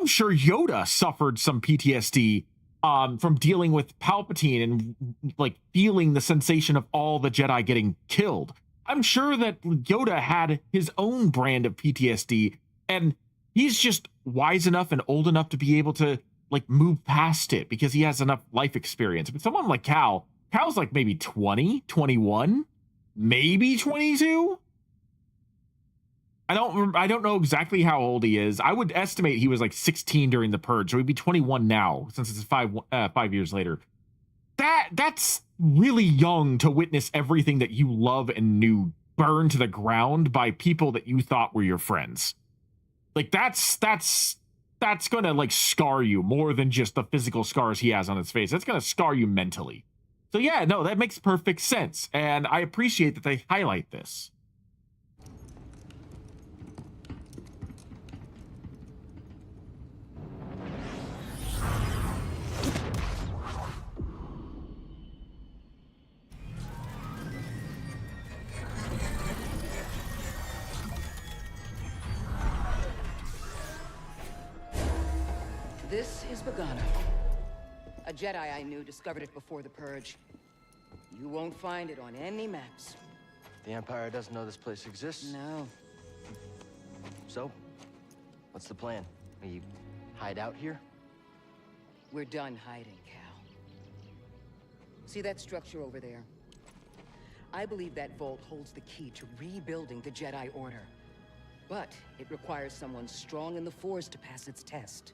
sure Yoda suffered some PTSD from dealing with Palpatine and, like, feeling the sensation of all the Jedi getting killed. I'm sure that Yoda had his own brand of PTSD, and he's just wise enough and old enough to be able to, like, move past it because he has enough life experience. But someone like Cal's like maybe 20, 21, maybe 22. I don't know exactly how old he is. I would estimate he was like 16 during the purge, so he'd be 21 now since it's 5 years later. That's really young to witness everything that you love and knew burn to the ground by people that you thought were your friends. Like, that's gonna, like, scar you more than just the physical scars he has on his face. That's gonna scar you mentally. So yeah, no, that makes perfect sense, and I appreciate that they highlight this. This is Bogano. A Jedi I knew discovered it before the purge. You won't find it on any maps. The Empire doesn't know this place exists? No. So, what's the plan? We hide out here? We're done hiding, Cal. See that structure over there? I believe that vault holds the key to rebuilding the Jedi Order. But it requires someone strong in the Force to pass its test.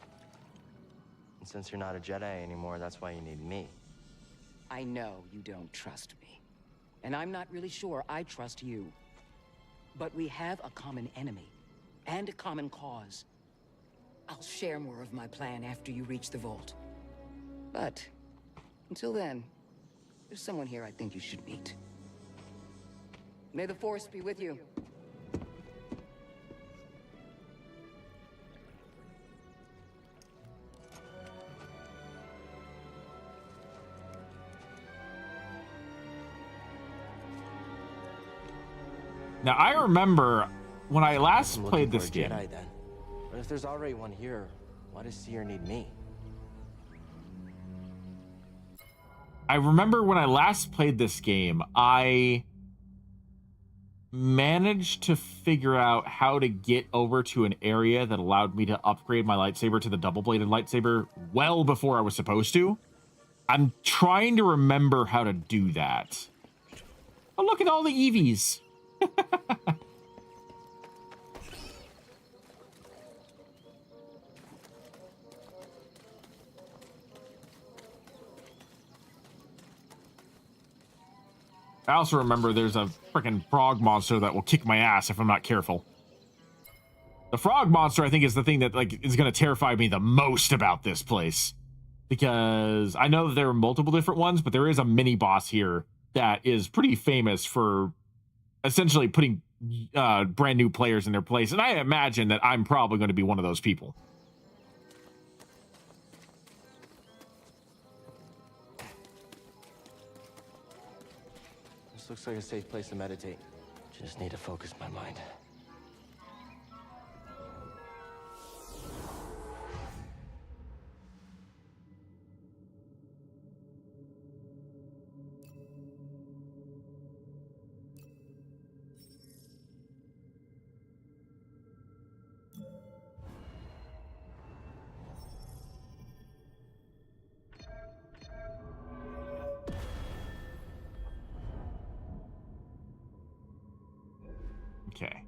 And since you're not a Jedi anymore, that's why you need me. I know you don't trust me. And I'm not really sure I trust you. But we have a common enemy. And a common cause. I'll share more of my plan after you reach the vault. But, until then, there's someone here I think you should meet. May the Force be with you. Now, I remember when I last I'm played looking this for a game. Jedi, then. But if there's already one here, why does Seer need me? I remember when I last played this game, I managed to figure out how to get over to an area that allowed me to upgrade my lightsaber to the double-bladed lightsaber well before I was supposed to. I'm trying to remember how to do that. Oh, look at all the EVs. I also remember there's a freaking frog monster that will kick my ass if I'm not careful. The frog monster, I think, is the thing that like is going to terrify me the most about this place, because I know that there are multiple different ones, but there is a mini boss here that is pretty famous for essentially putting brand new players in their place, and I imagine that I'm probably going to be one of those people. This looks like a safe place to meditate. Just need to focus my mind. Okay.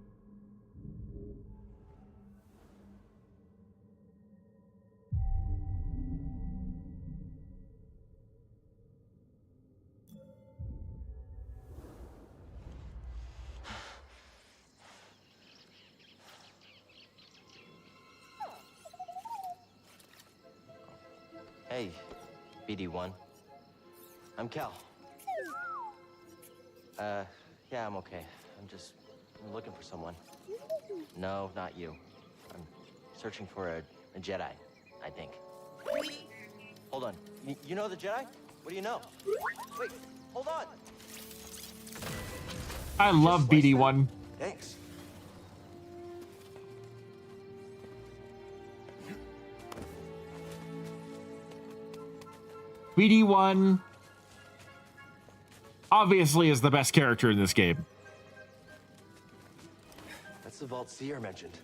Hey, BD1. I'm Cal. Yeah, I'm okay. I'm looking for someone. No, not you. I'm searching for a Jedi, I think. Hold on. You know the Jedi? What do you know? Wait, hold on. I love BD1. Thanks. BD1 obviously is the best character in this game. That's the vault Seer mentioned.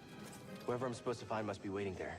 Whoever I'm supposed to find must be waiting there.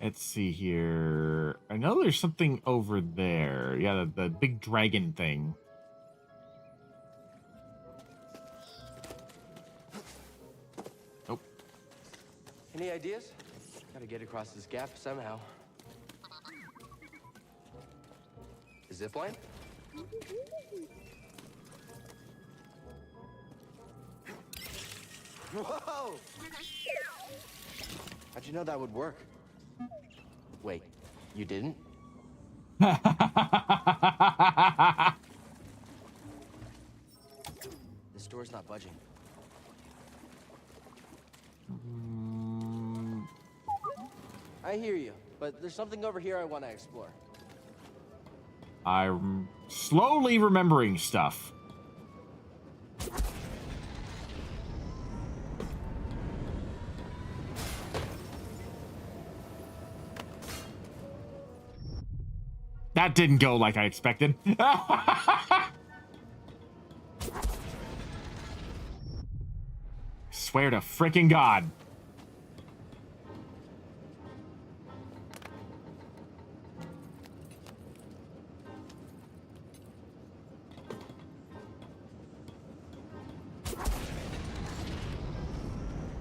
Let's see here. I know there's something over there. Yeah, the big dragon thing. Nope. Any ideas? Gotta get across this gap somehow. A zip line? Whoa! How'd you know that would work? Wait, you didn't? This door's not budging. I hear you, but there's something over here I want to explore. I'm slowly remembering stuff. That didn't go like I expected. Swear to freaking God.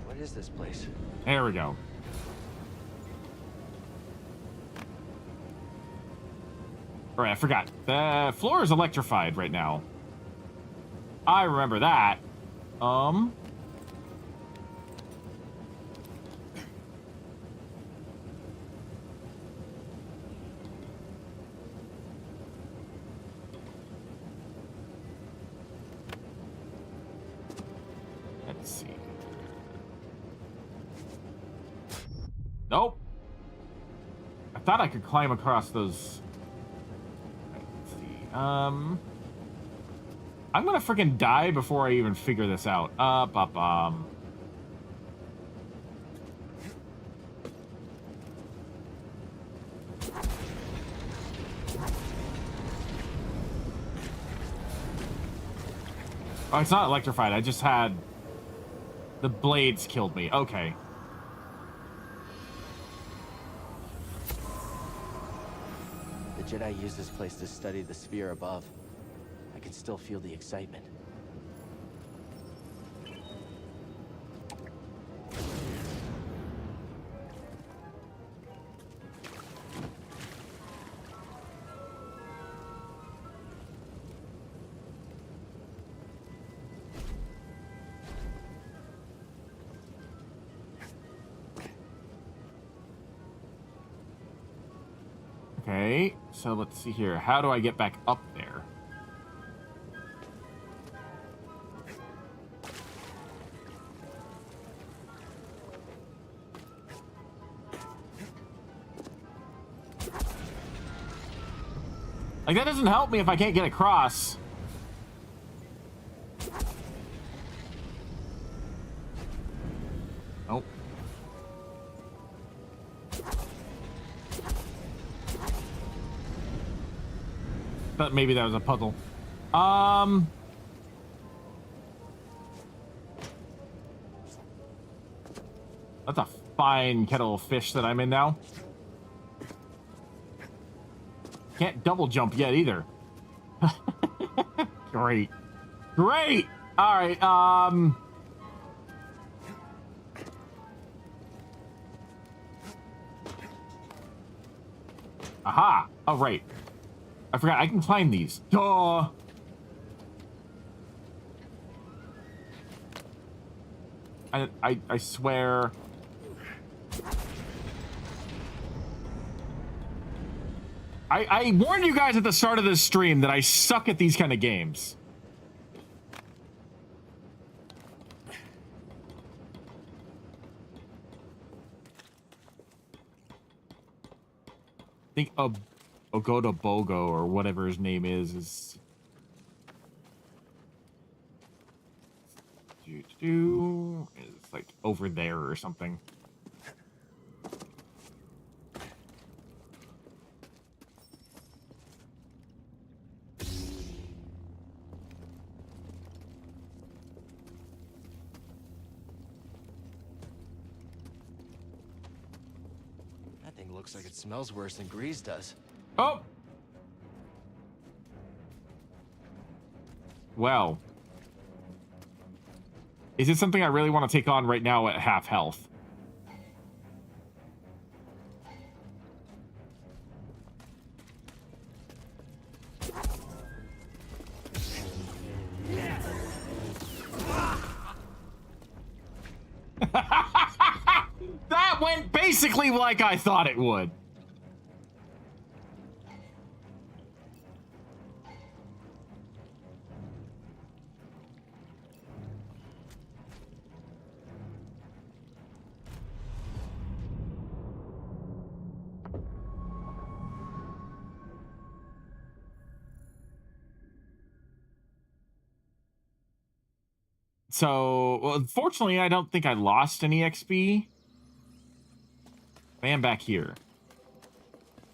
What is this place? There we go. All right, I forgot. The floor is electrified right now. I remember that. Let's see. Nope. I thought I could climb across those. Let's see. I'm gonna freaking die before I even figure this out. Oh, it's not electrified. I just had... The blades killed me. Okay. The Jedi used this place to study the sphere above. I can still feel the excitement. Okay, so let's see here. How do I get back up there? Like, that doesn't help me if I can't get across. Oh. Thought maybe that was a puzzle. That's a fine kettle of fish that I'm in now. Can't double jump yet either. Great. Great! Alright, aha! Oh, right. I forgot, I can climb these. Duh! I swear... I warned you guys at the start of this stream that I suck at these kind of games. I think Ogoda Bogo or whatever his name is it's like over there or something. Looks like it smells worse than grease does. Oh! Well. Is it something I really want to take on right now at half health? That went basically like I thought it would. So, well, unfortunately, I don't think I lost any XP. I am back here,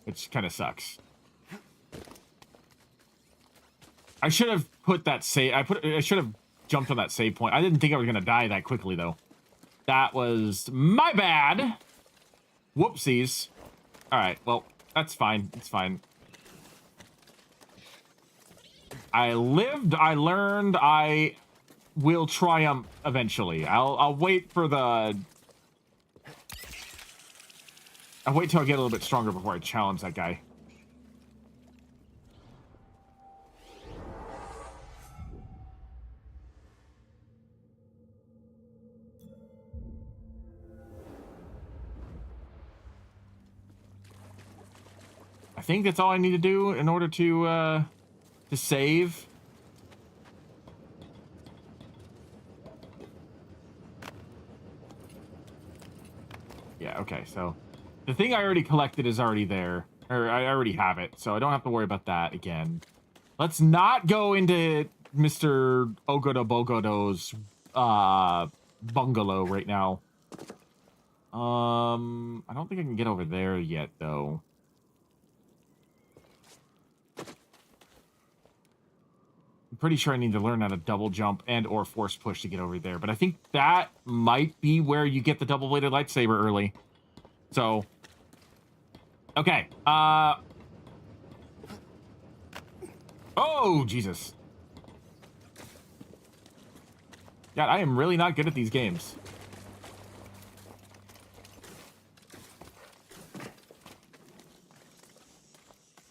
which kind of sucks. I should have put that save. I should have jumped on that save point. I didn't think I was gonna die that quickly, though. That was my bad. Whoopsies. All right. Well, that's fine. It's fine. I lived. I learned. I will triumph eventually. I'll wait for the... I'll wait till I get a little bit stronger before I challenge that guy. I think that's all I need to do in order to save. Yeah, okay, so the thing I already collected is already there. Or I already have it, so I don't have to worry about that again. Let's not go into Mr. Ogodo Bogodo's bungalow right now. I don't think I can get over there yet, though. I'm pretty sure I need to learn how to double jump and or force push to get over there, but I think that might be where you get the double-bladed lightsaber early. So, okay. Oh, Jesus. God, I am really not good at these games.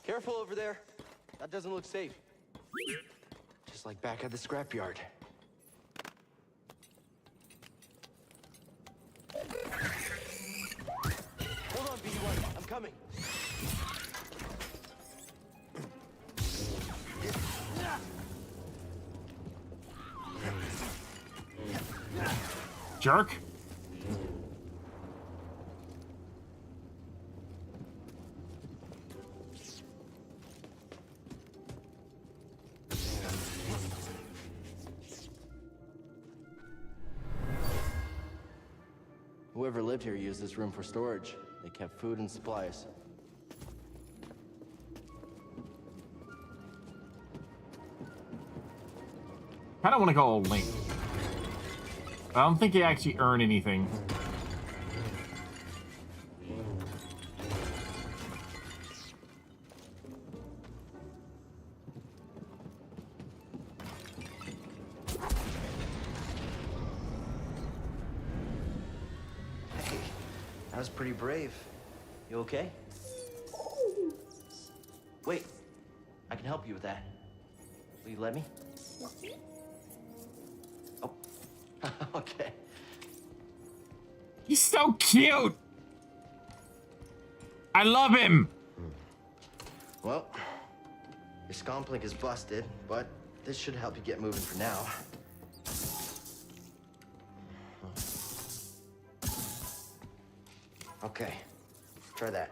Careful over there. That doesn't look safe. Just like back at the scrapyard. Hold on, BD1. I'm coming. Jerk. Whoever lived here used this room for storage. They kept food and supplies. I don't want to go all Link. I don't think you actually earn anything. Hey, that was pretty brave. You okay? Wait, I can help you with that. Will you let me? Oh, okay. He's so cute. I love him. Well, your scomplink is busted, but this should help you get moving for now. Okay, try that.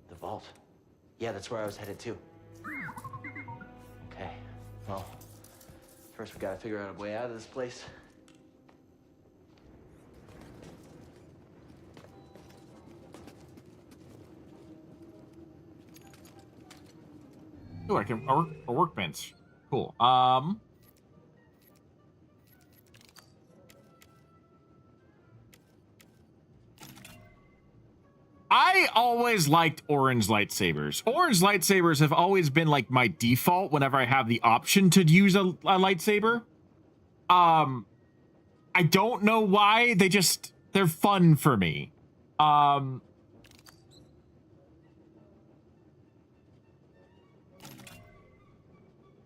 The vault. Yeah, that's where I was headed to. Okay, well, first we gotta figure out a way out of this place. Ooh, I can a workbench. Cool. I always liked orange lightsabers. Orange lightsabers have always been like my default whenever I have the option to use a lightsaber. I don't know why. They're fun for me.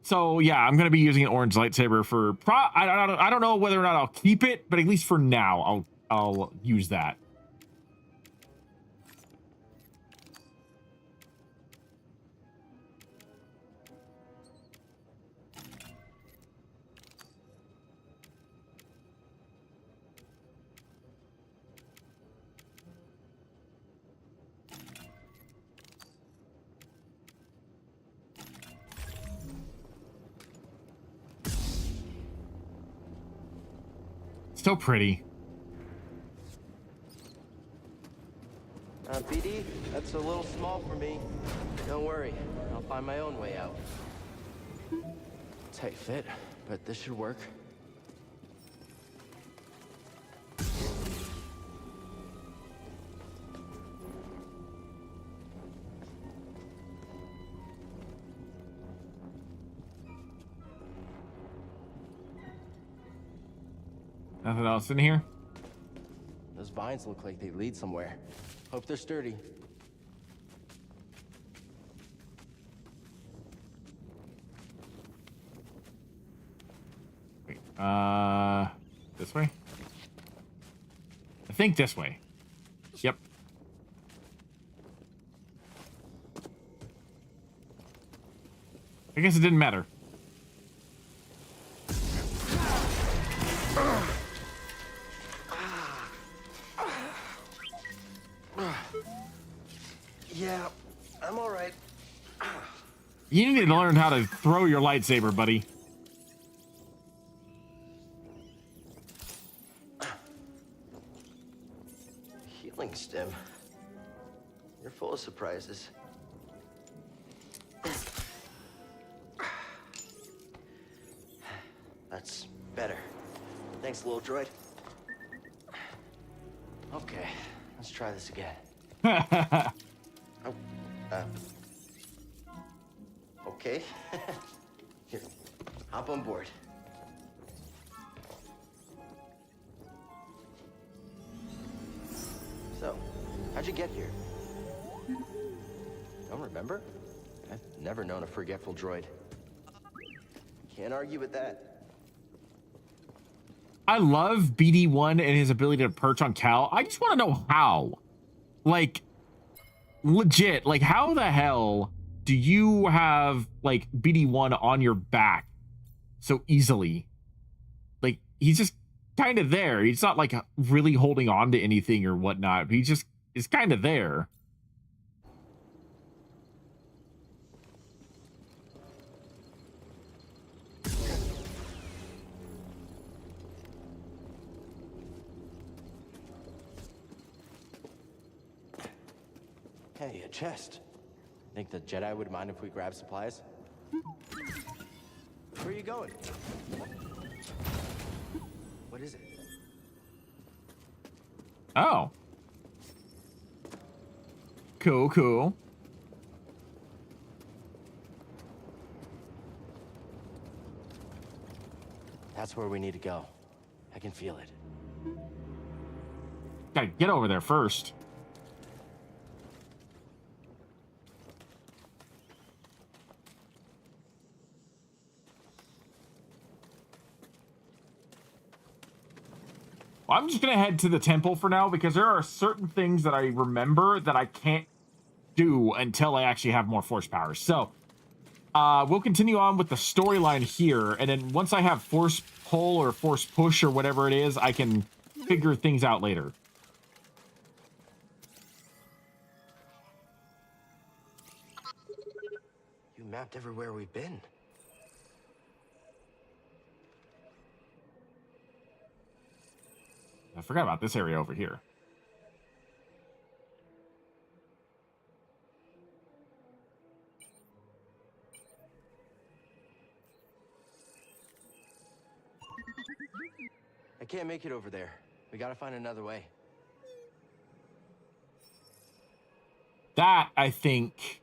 So yeah, I'm gonna be using an orange lightsaber for I don't know whether or not I'll keep it, but at least for now, I'll use that. So pretty. BD, that's a little small for me. Don't worry, I'll find my own way out. Tight fit, but this should work. Nothing else in here? Those vines look like they lead somewhere. Hope they're sturdy. Wait, this way? I think this way. Yep. I guess it didn't matter. You need to learn how to throw your lightsaber, buddy. Healing stim. You're full of surprises. That's better. Thanks, little droid. Okay, let's try this again. Oh, okay. Here, hop on board. So, how'd you get here? Don't remember? I've never known a forgetful droid. Can't argue with that. I love BD1 and his ability to perch on Cal. I just want to know how. Like, legit, like, how the hell do you have, like, BD1 on your back so easily? Like, he's just kind of there. He's not, like, really holding on to anything or whatnot. He just is kind of there. Hey, a chest. Think the Jedi would mind if we grab supplies? Where are you going? What is it? Oh. Cool, cool. That's where we need to go. I can feel it. Gotta get over there first. Well, I'm just going to head to the temple for now because there are certain things that I remember that I can't do until I actually have more force powers. So, we'll continue on with the storyline here, and then once I have force pull or force push or whatever it is, I can figure things out later. You mapped everywhere we've been. I forgot about this area over here. I can't make it over there. We gotta find another way. That, I think,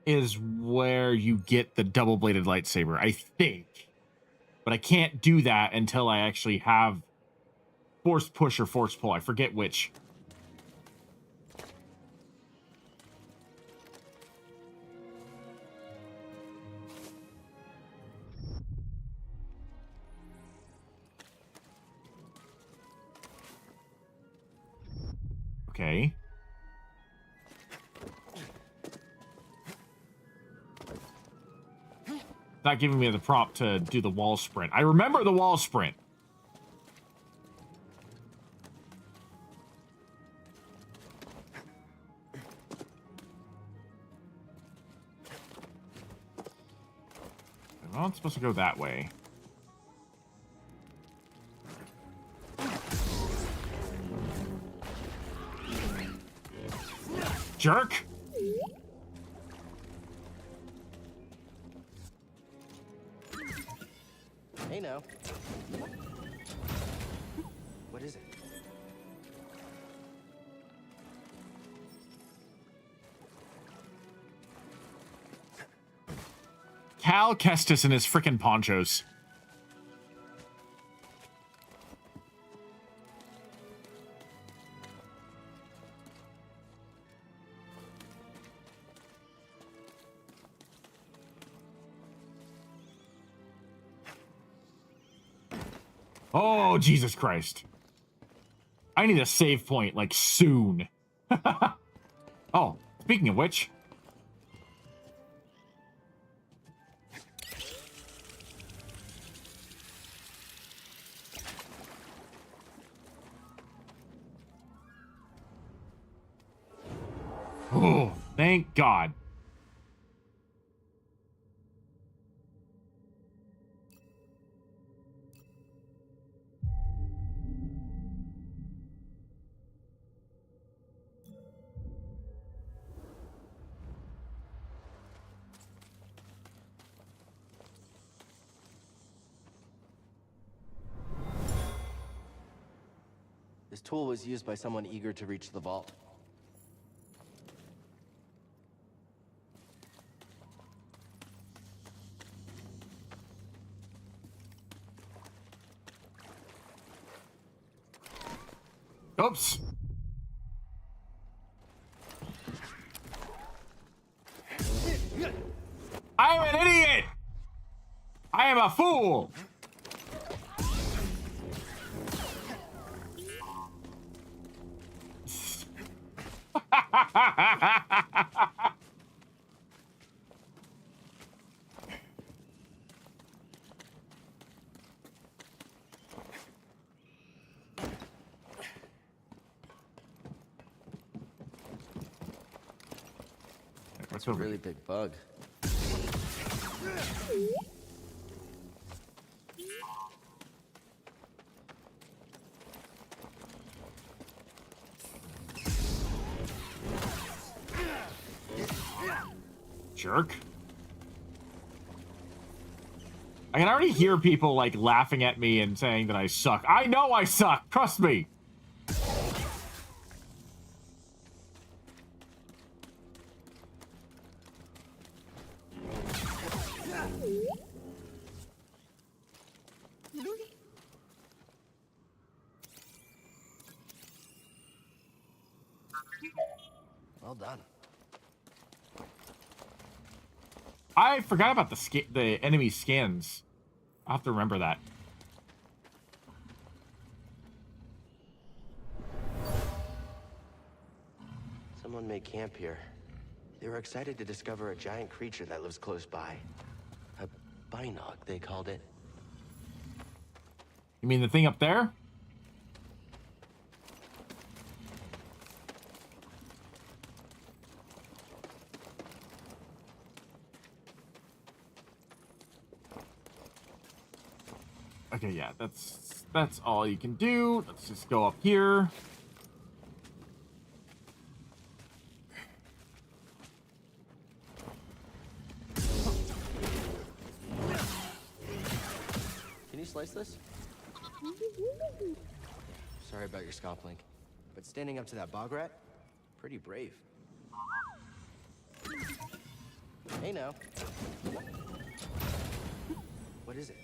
is where you get the double-bladed lightsaber, I think. But I can't do that until I actually have force push or force pull. I forget which. Okay. Not giving me the prompt to do the wall sprint. I remember the wall sprint. Well, it's supposed to go that way. Jerk! Hey, now. What is it? Cal Kestis and his frickin' ponchos. Oh, Jesus Christ. I need a save point, like, soon. Oh, speaking of which. Oh, thank God. This tool was used by someone eager to reach the vault. Oops. I am an idiot. I am a fool. That's a really big bug. Jerk. I can already hear people like laughing at me and saying that I suck. I know I suck. Trust me. Well done. I forgot about the enemy skins. I'll have to remember that. Someone made camp here. They were excited to discover a giant creature that lives close by. A binog, they called it. You mean the thing up there? Okay, yeah, that's all you can do. Let's just go up here. Can you slice this? Sorry about your scalp link, but standing up to that bog rat, pretty brave. Hey now. What is it?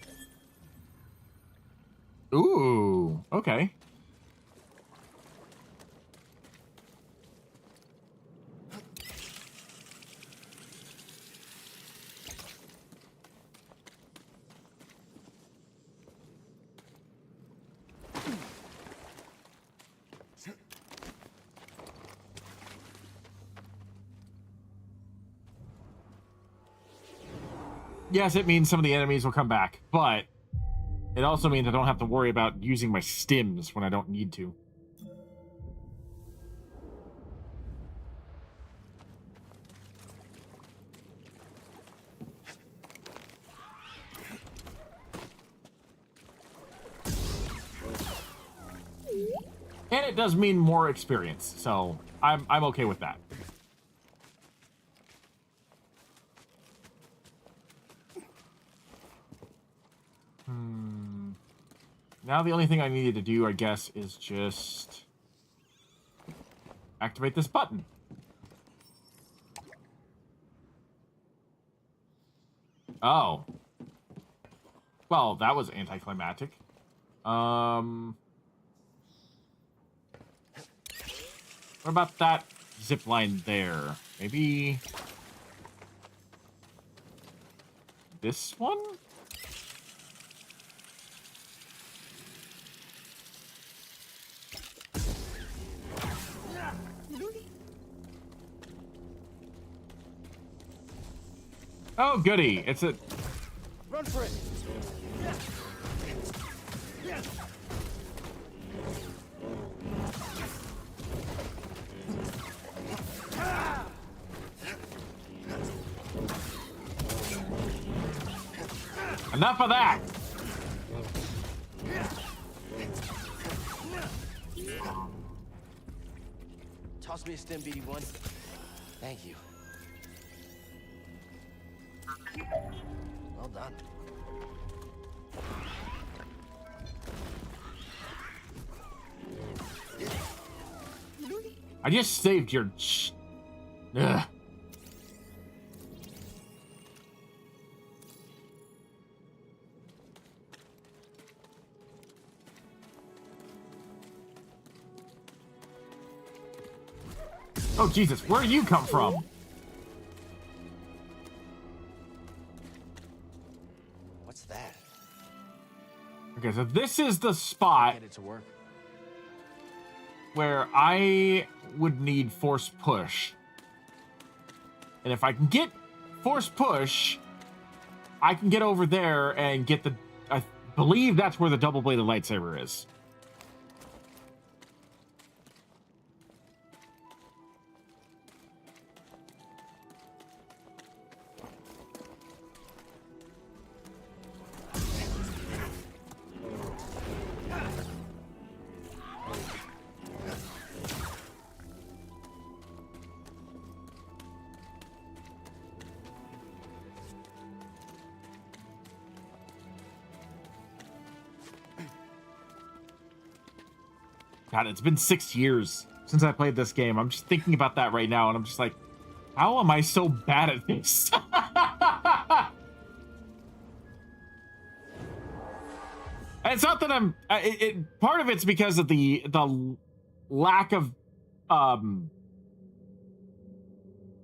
Ooh, okay. Yes, it means some of the enemies will come back, but it also means I don't have to worry about using my stims when I don't need to. And it does mean more experience, so I'm okay with that. Now the only thing I needed to do, I guess, is just activate this button. Oh. Well, that was anticlimactic. What about that zip line there? Maybe this one? Oh, goody. It's a... Run for it! Enough of that! Toss me a stim, BD1. Thank you. Well done. I just saved your... Ugh. Oh, Jesus, where do you come from? What's that? Okay, so this is the spot Get it to work. where I would need force push. And if I can get force push, I can get over there and get the... I believe that's where the double-bladed lightsaber is. God, it's been 6 years since I played this game. I'm just thinking about that right now, and I'm just like, how am I so bad at this? And it's not that I'm... part of it's because of the lack of... or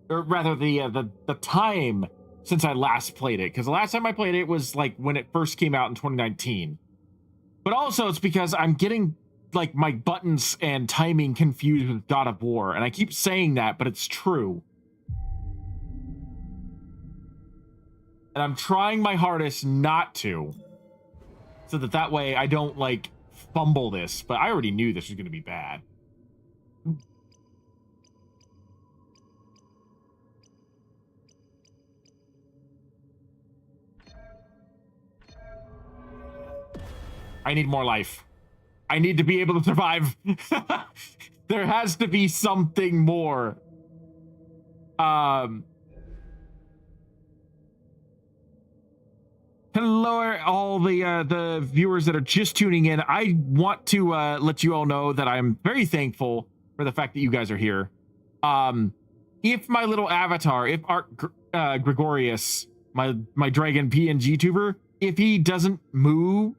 rather, the time since I last played it. Because the last time I played it was, like, when it first came out in 2019. But also, it's because I'm getting... like my buttons and timing confused with God of War, and I keep saying that, but it's true. And I'm trying my hardest not to, so that way I don't like fumble this. But I already knew this was going to be bad. I need more life. I need to be able to survive. There has to be something more. Hello, all the viewers that are just tuning in. I want to let you all know that I'm very thankful for the fact that you guys are here. If my little avatar, if Art Gregorius, my dragon PNG tuber, if he doesn't move,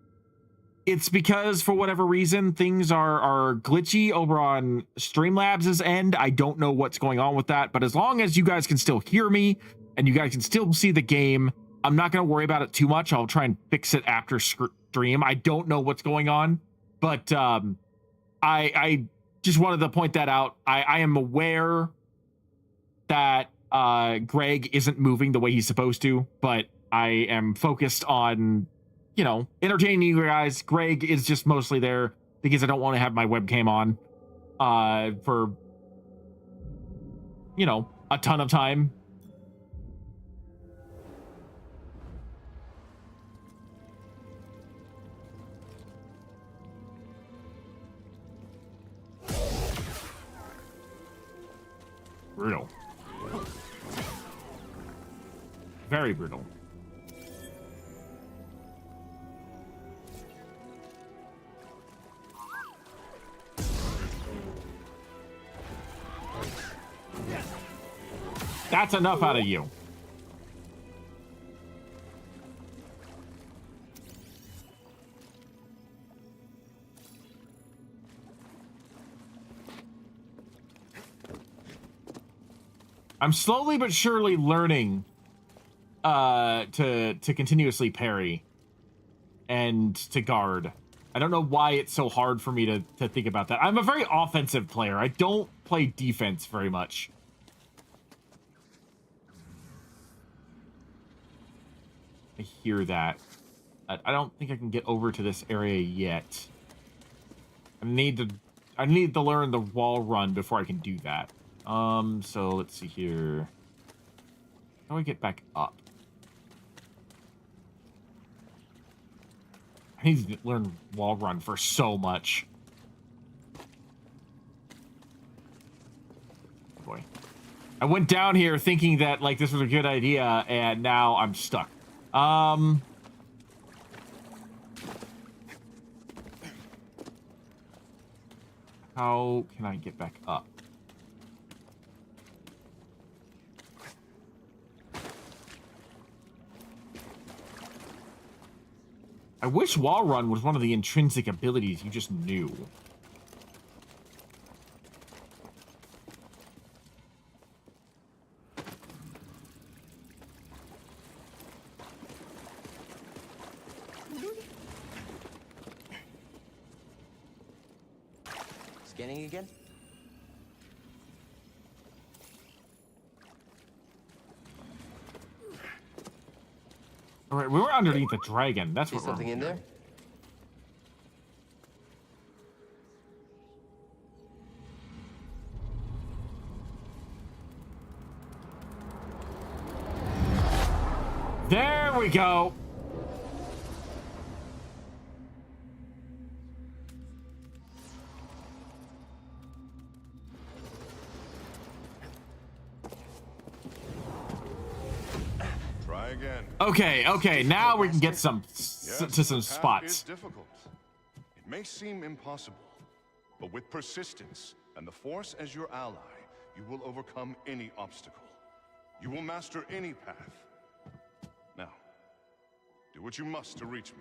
it's because for whatever reason things are glitchy over on Streamlabs' end. I don't know what's going on with that, but as long as you guys can still hear me and you guys can still see the game, I'm not going to worry about it too much. I'll try and fix it after stream. I don't know what's going on, but I just wanted to point that out. I am aware that Greg isn't moving the way he's supposed to, but I am focused on, you know, entertaining you guys. Greg is just mostly there because I don't want to have my webcam on for, you know, a ton of time. Brutal. Very brutal. That's enough out of you. I'm slowly but surely learning to continuously parry and to guard. I don't know why it's so hard for me to think about that. I'm a very offensive player. I don't play defense very much. I hear that. I don't think I can get over to this area yet. I need to learn the wall run before I can do that. So let's see here. How do I get back up? I need to learn wall run for so much. Oh boy. I went down here thinking that like this was a good idea, and now I'm stuck. How can I get back up? I wish wall run was one of the intrinsic abilities you just knew. Scanning again? All right, we were underneath the dragon. That's See what something in there? There we go. Try again. Okay, now we can get some Yes, to some the path spots. is difficult. It may seem impossible, but with persistence and the Force as your ally, you will overcome any obstacle. You will master any path. Now, do what you must to reach me.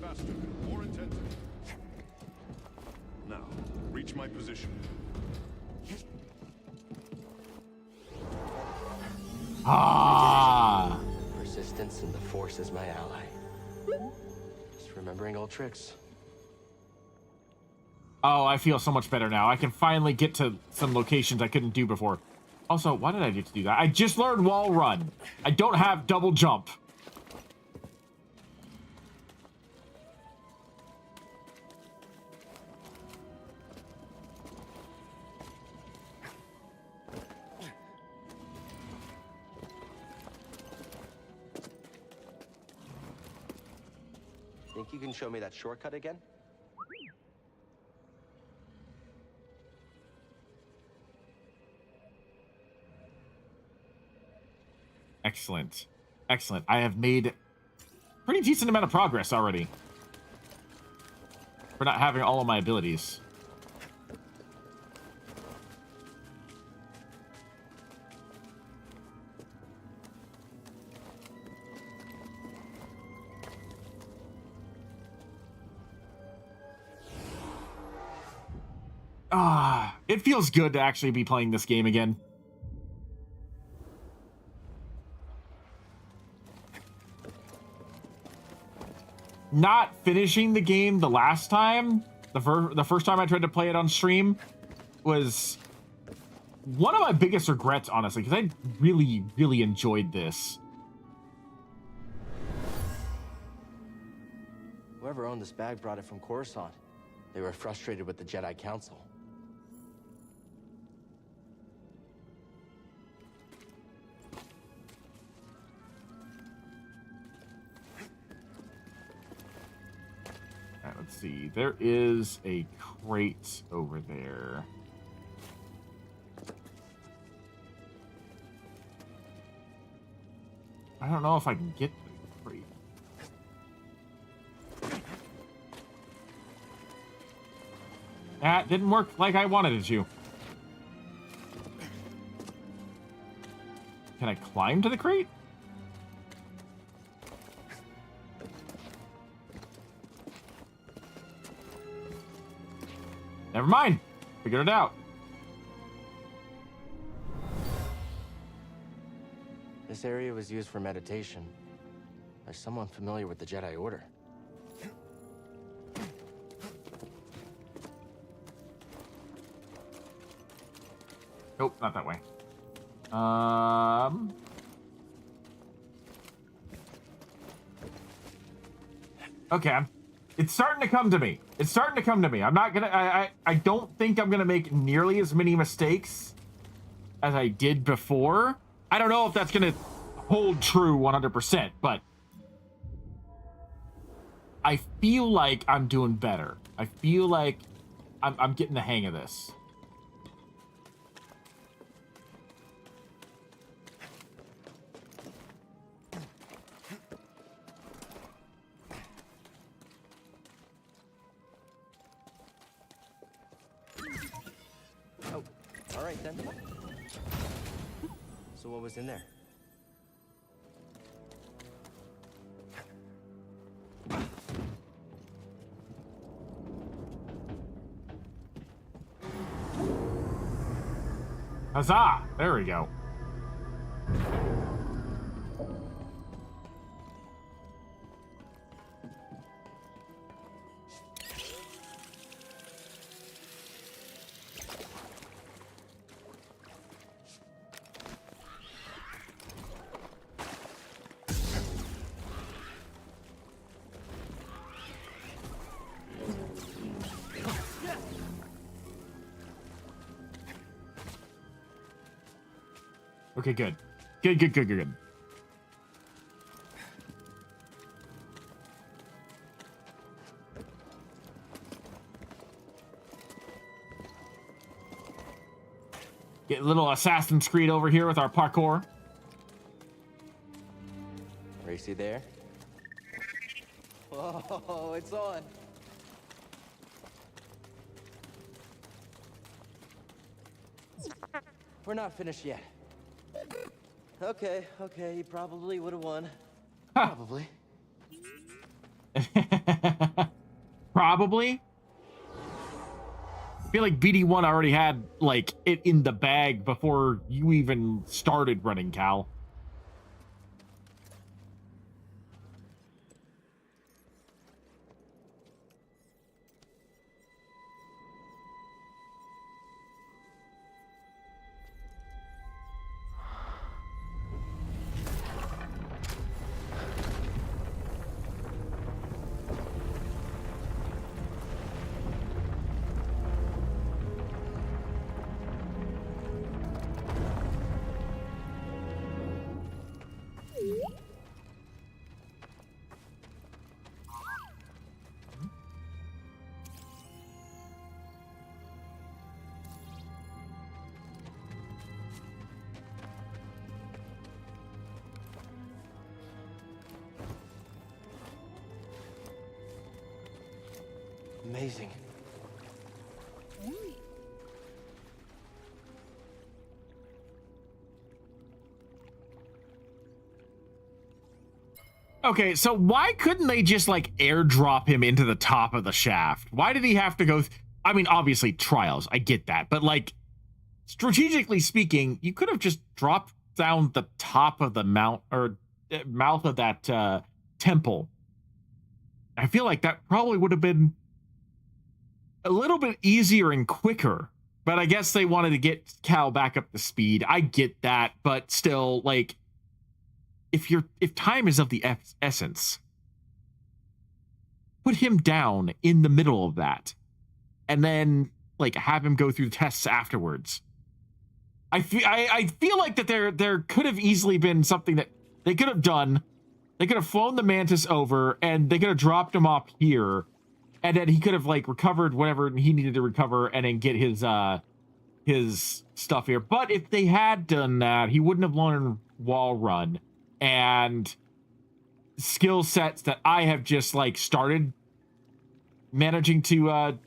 Faster, more intensity. Now, reach my position. Ah. Persistence and the Force is my ally. Just remembering old tricks. Oh, I feel so much better now. I can finally get to some locations I couldn't do before. Also, why did I get to do that? I just learned wall run. I don't have double jump. Think you can show me that shortcut again? Excellent. Excellent. I have made pretty decent amount of progress already. For not having all of my abilities. Ah, it feels good to actually be playing this game again. Not finishing the game the last time, the first time I tried to play it on stream, was one of my biggest regrets, honestly, because I really, really enjoyed this. Whoever owned this bag brought it from Coruscant. They were frustrated with the Jedi Council. Alright, let's see. There is a crate over there. I don't know if I can get the crate. That didn't work like I wanted it to. Can I climb to the crate? Never mind. Figured it out. This area was used for meditation. There's someone familiar with the Jedi Order. Nope, not that way. Okay, it's starting to come to me. It's starting to come to me. I'm not gonna. I don't think I'm gonna make nearly as many mistakes as I did before. I don't know if that's gonna hold true 100%, but I feel like I'm doing better. I feel like I'm getting the hang of this. right then. So what was in there? Huzzah! There we go. Okay, good. Good. Get a little Assassin's Creed over here with our parkour. Racy there? Whoa, it's on. We're not finished yet. Okay, you probably would have won. Probably. Probably. I feel like BD1 already had, like, it in the bag before you even started running, Cal. Amazing. Okay, so why couldn't they just, like, airdrop him into the top of the shaft? Why did he have to go... I mean, obviously, trials. I get that. But, like, strategically speaking, you could have just dropped down the top of the mouth of that temple. I feel like that probably would have been a little bit easier and quicker. But I guess they wanted to get Cal back up to speed. I get that. But still, like... If time is of the essence, put him down in the middle of that, and then like have him go through tests afterwards. I feel like that there could have easily been something that they could have done. They could have flown the Mantis over, and they could have dropped him off here, and then he could have like recovered whatever he needed to recover, and then get his stuff here. But if they had done that, he wouldn't have learned wall run. And skill sets that I have just like started managing to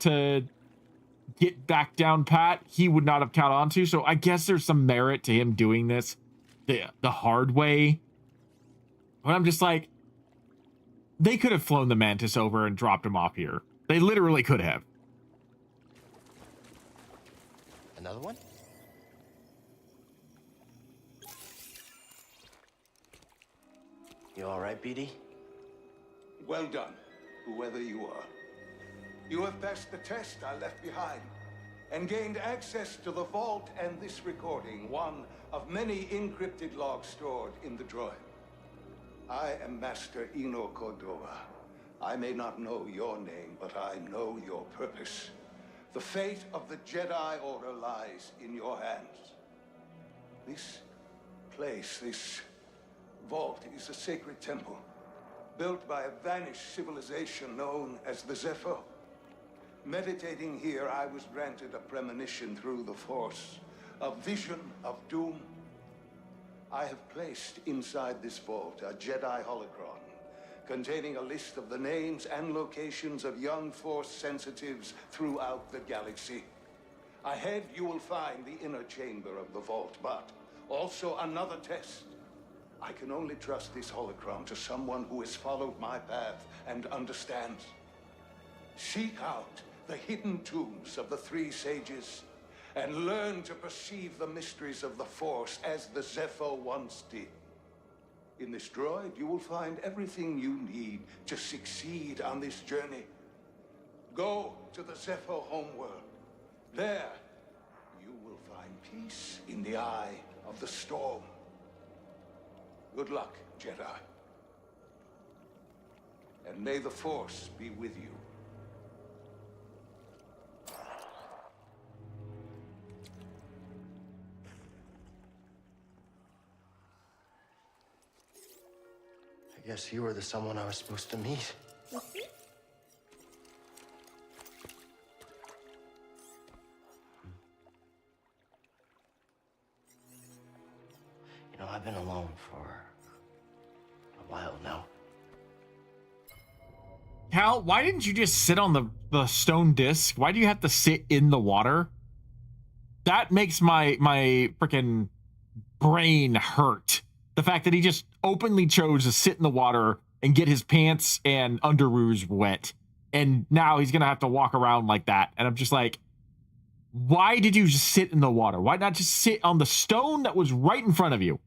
get back down pat, he would not have caught on to. So I guess there's some merit to him doing this the hard way. But I'm just like, they could have flown the Mantis over and dropped him off here. They literally could have. Another one? You all right, BD? Well done, whoever you are. You have passed the test I left behind and gained access to the vault and this recording, one of many encrypted logs stored in the droid. I am Master Eno Cordova. I may not know your name, but I know your purpose. The fate of the Jedi Order lies in your hands. This place, this vault is a sacred temple, built by a vanished civilization known as the Zepho. Meditating here, I was granted a premonition through the Force, a vision of doom. I have placed inside this vault a Jedi holocron, containing a list of the names and locations of young Force sensitives throughout the galaxy. Ahead, you will find the inner chamber of the vault, but also another test. I can only trust this holocron to someone who has followed my path and understands. Seek out the hidden tombs of the three sages and learn to perceive the mysteries of the Force as the Zepho once did. In this droid, you will find everything you need to succeed on this journey. Go to the Zepho homeworld. There, you will find peace in the eye of the storm. Good luck, Jedi. And may the Force be with you. I guess you were the someone I was supposed to meet. You know, I've been alone for a while now. Cal, why didn't you just sit on the stone disc? Why do you have to sit in the water? That makes my freaking brain hurt. The fact that he just openly chose to sit in the water and get his pants and underoos wet. And now he's going to have to walk around like that. And I'm just like, why did you just sit in the water? Why not just sit on the stone that was right in front of you?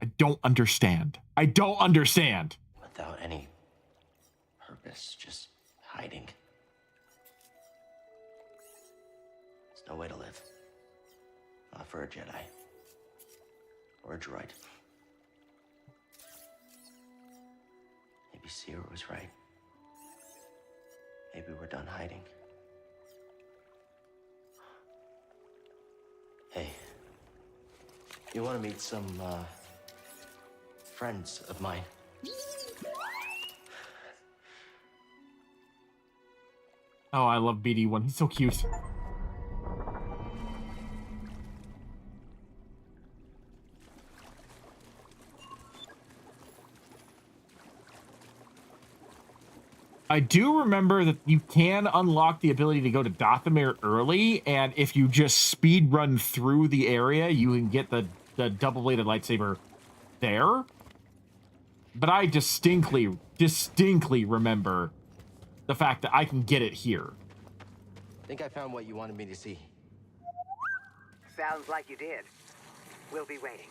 I don't understand. I don't understand. Without any purpose, just hiding. There's no way to live. Not for a Jedi. Or a droid. Maybe Seer was right. Maybe we're done hiding. Hey. You want to meet some, friends of mine? Oh, I love BD1. He's so cute. I do remember that you can unlock the ability to go to Dathomir early, and if you just speed run through the area, you can get the double-bladed lightsaber there. But I distinctly remember the fact that I can get it here. I think I found what you wanted me to see. Sounds like you did. We'll be waiting.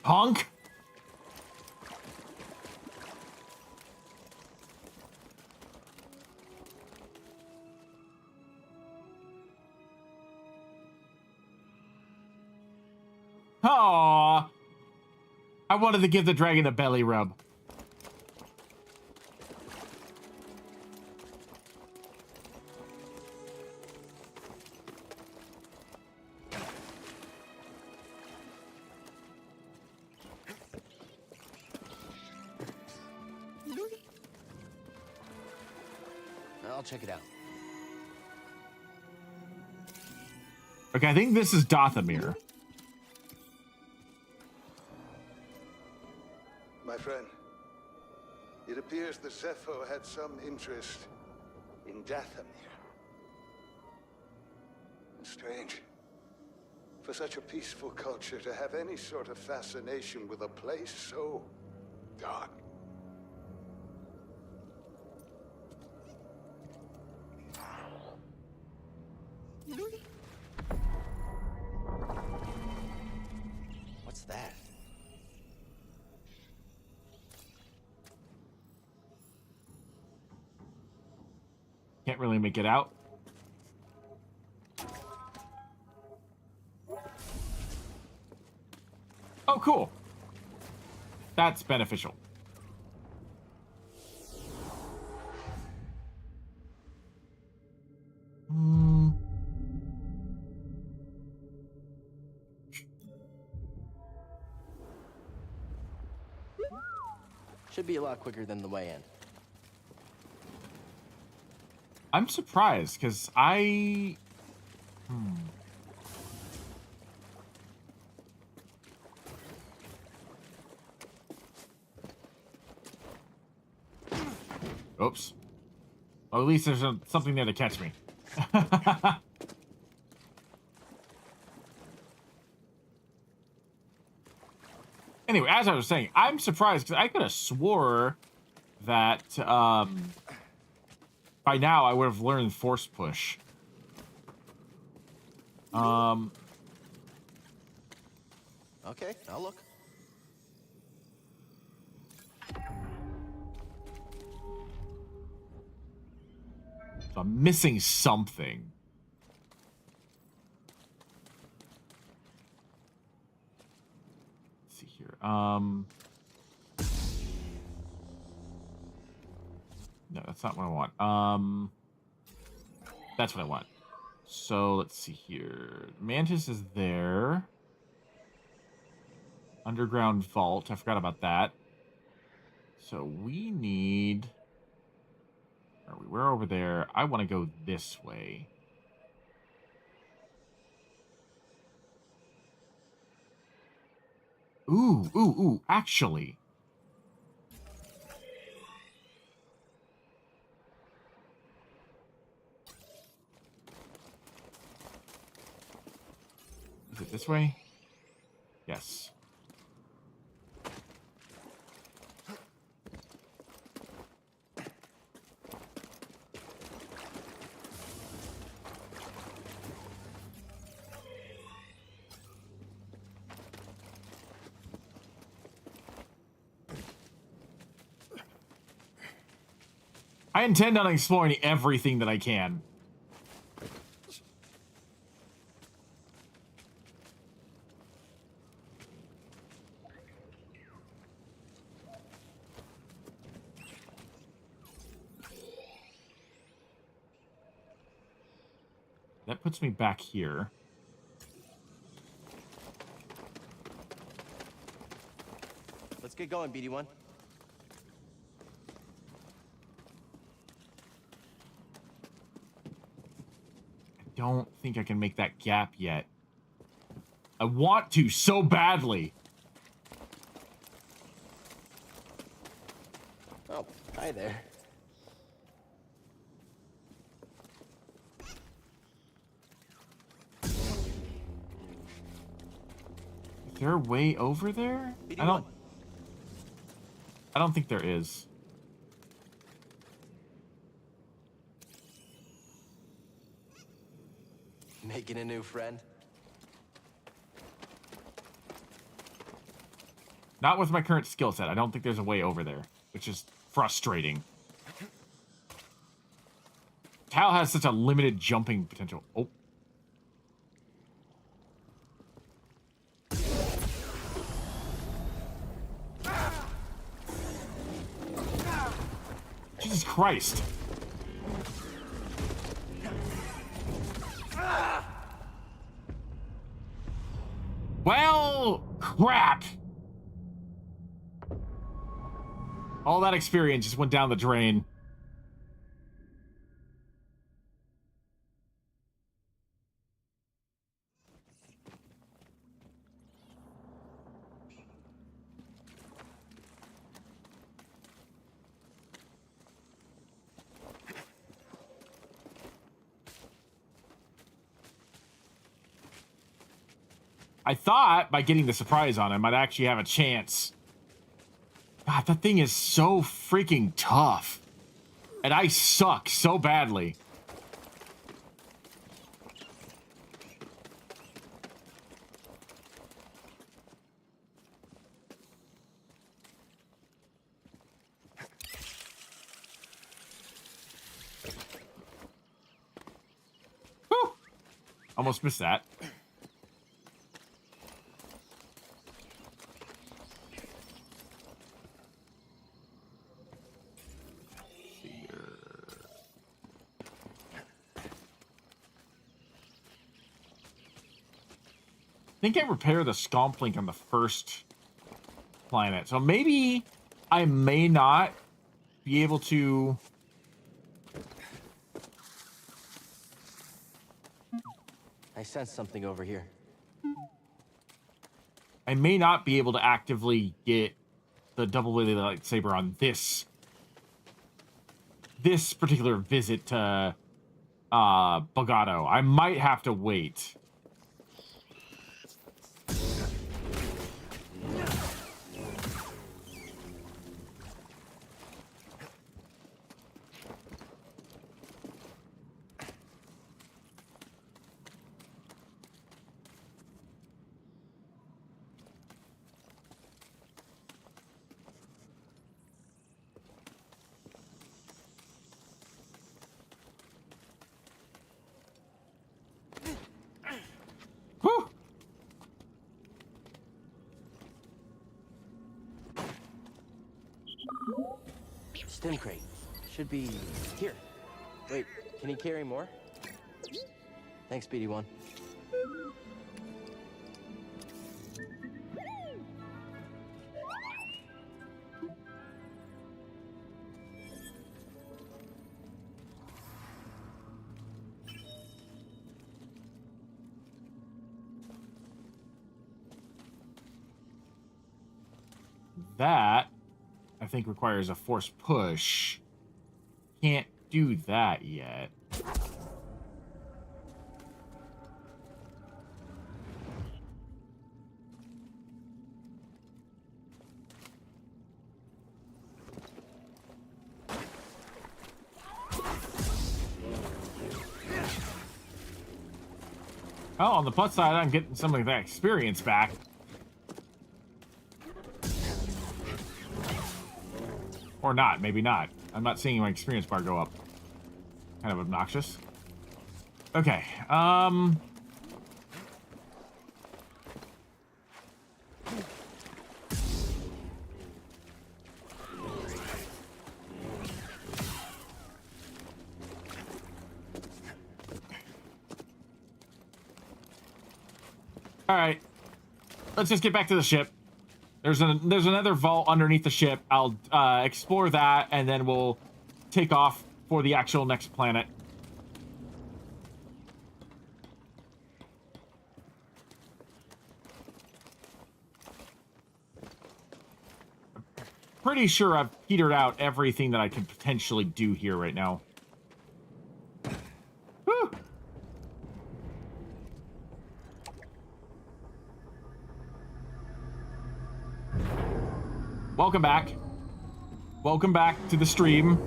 Honk. Aww. I wanted to give the dragon a belly rub. I'll check it out. Okay, I think this is Dathomir. My friend, it appears the Zepho had some interest in Dathomir. Strange. For such a peaceful culture to have any sort of fascination with a place so dark. What's that? Can't really make it out. Oh, cool. That's beneficial. Should be a lot quicker than the way in. I'm surprised because I. Oops. Well, at least there's something there to catch me. Anyway, as I was saying, I'm surprised because I could have swore that by now I would have learned force push. Okay, I'll look. So I'm missing something. Let's see here. No, that's not what I want. That's what I want. So let's see here. Mantis is there. Underground vault. I forgot about that. So we need. We're over there. I want to go this way. Ooh. Actually. Is it this way? Yes. I intend on exploring everything that I can. That puts me back here. Let's get going, BD1. I don't think I can make that gap yet. I want to so badly. Oh, hi there. Is there a way over there? BD1. I don't think there is. Making a new friend? Not with my current skill set. I don't think there's a way over there, which is frustrating. Cal has such a limited jumping potential. Oh. Jesus Christ. Well, crap. All that experience just went down the drain. I thought by getting the surprise on him, I'd actually have a chance. God, that thing is so freaking tough. And I suck so badly. Whew. Almost missed that. think I repair the scomp link on the first planet. So maybe I may not be able to... I sense something over here. I may not be able to actively get the double-bladed lightsaber on this particular visit to Bogado. I might have to wait. Whew. Stim crate. Should be here. Wait, can he carry more? Thanks, BD1. That, I think, requires a force push. Can't do that yet. Oh, on the plus side, I'm getting some of that experience back. Or not, maybe not. I'm not seeing my experience bar go up. Kind of obnoxious. Okay, all right. Let's just get back to the ship. There's another vault underneath the ship. I'll explore that, and then we'll take off for the actual next planet. Pretty sure I've petered out everything that I can potentially do here right now. Whew. Welcome back. Welcome back to the stream.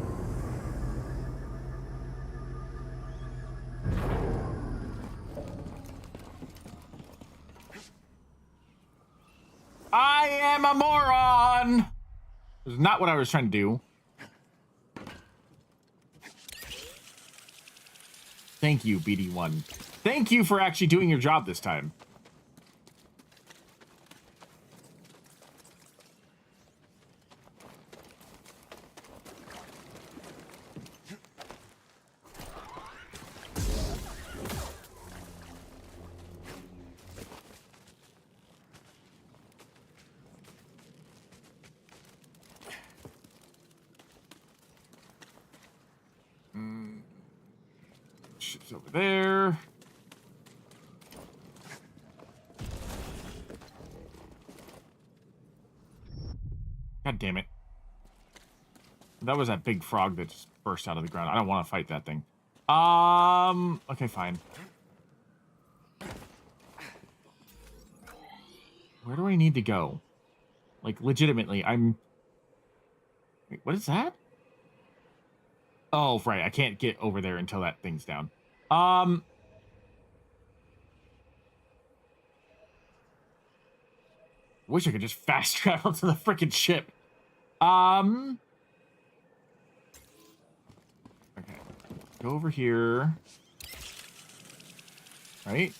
I am a moron! This is not what I was trying to do. Thank you, BD1. Thank you for actually doing your job this time. Ship's over there. God damn it. That was that big frog that just burst out of the ground. I don't want to fight that thing. Okay, fine. Where do I need to go? Like, legitimately, I'm... Wait, what is that? Oh, right. I can't get over there until that thing's down. Wish I could just fast travel to the freaking ship. Okay. Go over here. Right?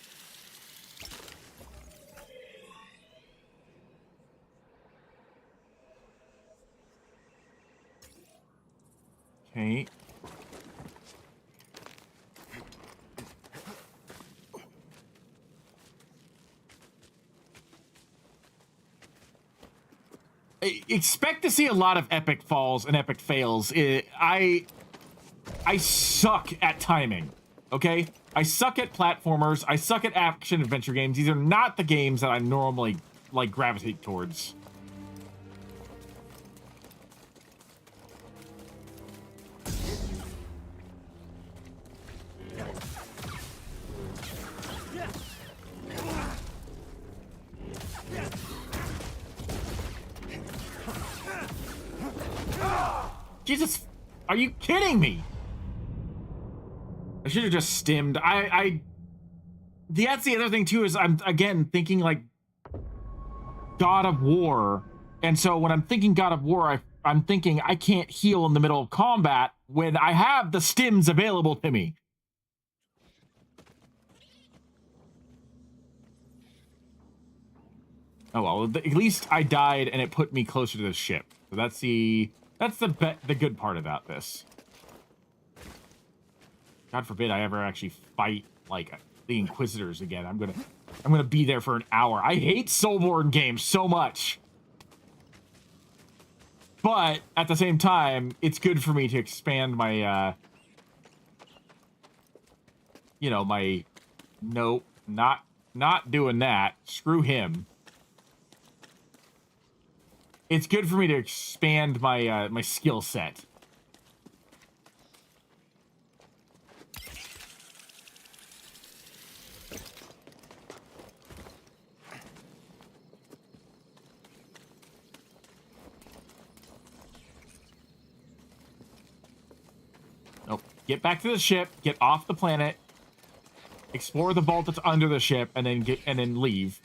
Okay. expect to see a lot of epic falls and epic fails. I suck at timing, okay? I suck at platformers. I suck at action adventure games. These are not the games that I normally like gravitate towards. Jesus, are you kidding me? I should have just stimmed. That's the other thing too, is I'm again thinking like God of War. And so when I'm thinking God of War, I'm thinking I can't heal in the middle of combat when I have the stims available to me. Oh well, at least I died and it put me closer to the ship. So that's the good part about this. God forbid I ever actually fight like the Inquisitors again. I'm gonna be there for an hour. I hate Soulborn games so much. But at the same time, it's good for me to expand my you know, my nope, not doing that. Screw him. It's good for me to expand my my skill set. Nope. Get back to the ship, get off the planet, explore the vault that's under the ship, and then leave.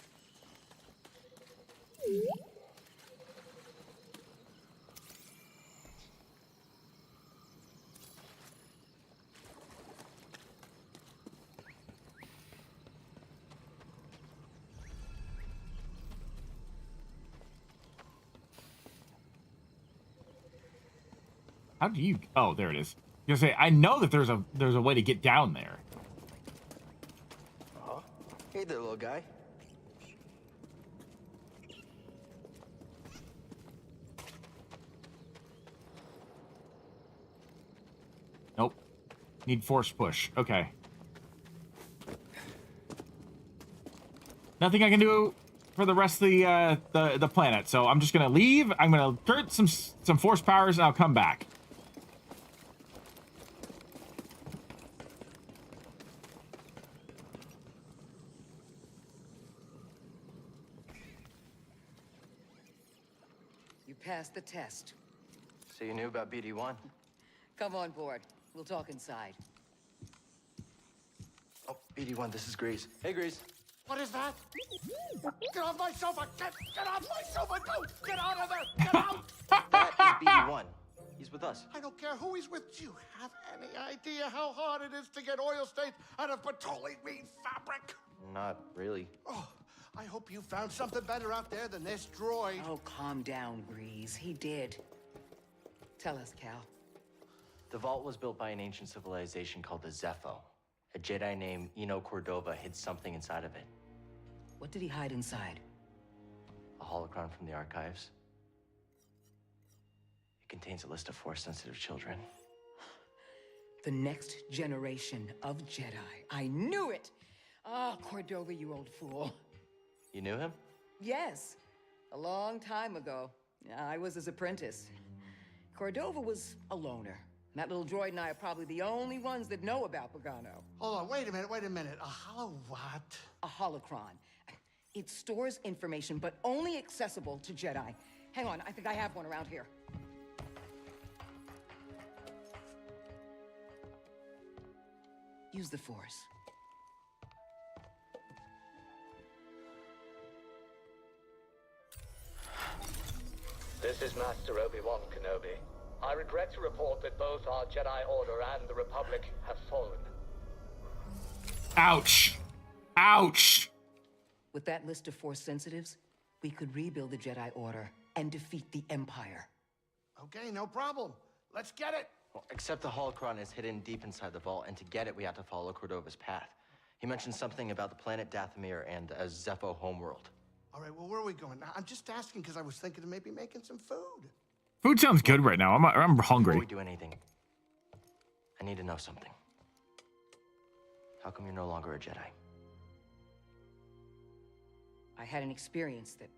How do you? Oh, there it is. You're gonna say I know that there's a way to get down there. Oh, hey there, little guy. Nope. Need force push. Okay. Nothing I can do for the rest of the planet. So I'm just gonna leave. I'm gonna turn some force powers, and I'll come back. Passed the test. So you knew about BD-1? Come on board. We'll talk inside. Oh, BD-1, this is Grease. Hey, Grease. What is that? Get off my sofa! Get off my sofa! Don't! Get out of there! Get out! That is BD-1. He's with us. I don't care who he's with. Do you have any idea how hard it is to get oil stains out of petroleum fabric? Not really. Oh, I hope you found something better out there than this droid. Oh, calm down, Grease. He did. Tell us, Cal. The vault was built by an ancient civilization called the Zepho. A Jedi named Eno Cordova hid something inside of it. What did he hide inside? A holocron from the archives. It contains a list of Force-sensitive children. The next generation of Jedi. I knew it! Ah, Cordova, you old fool. You knew him? Yes, a long time ago. I was his apprentice. Cordova was a loner. That little droid and I are probably the only ones that know about Pagano. Hold on, wait a minute. A hollow what? A holocron. It stores information, but only accessible to Jedi. Hang on, I think I have one around here. Use the Force. This is Master Obi-Wan Kenobi. I regret to report that both our Jedi Order and the Republic have fallen. Ouch. Ouch. With that list of Force sensitives, we could rebuild the Jedi Order and defeat the Empire. Okay, no problem. Let's get it. Well, except the holocron is hidden deep inside the vault, and to get it, we have to follow Cordova's path. He mentioned something about the planet Dathomir and a Zepho homeworld. All right, well, where are we going? I'm just asking because I was thinking of maybe making some food. Food sounds good right now. I'm hungry. Before we do anything, I need to know something. How come you're no longer a Jedi? I had an experience that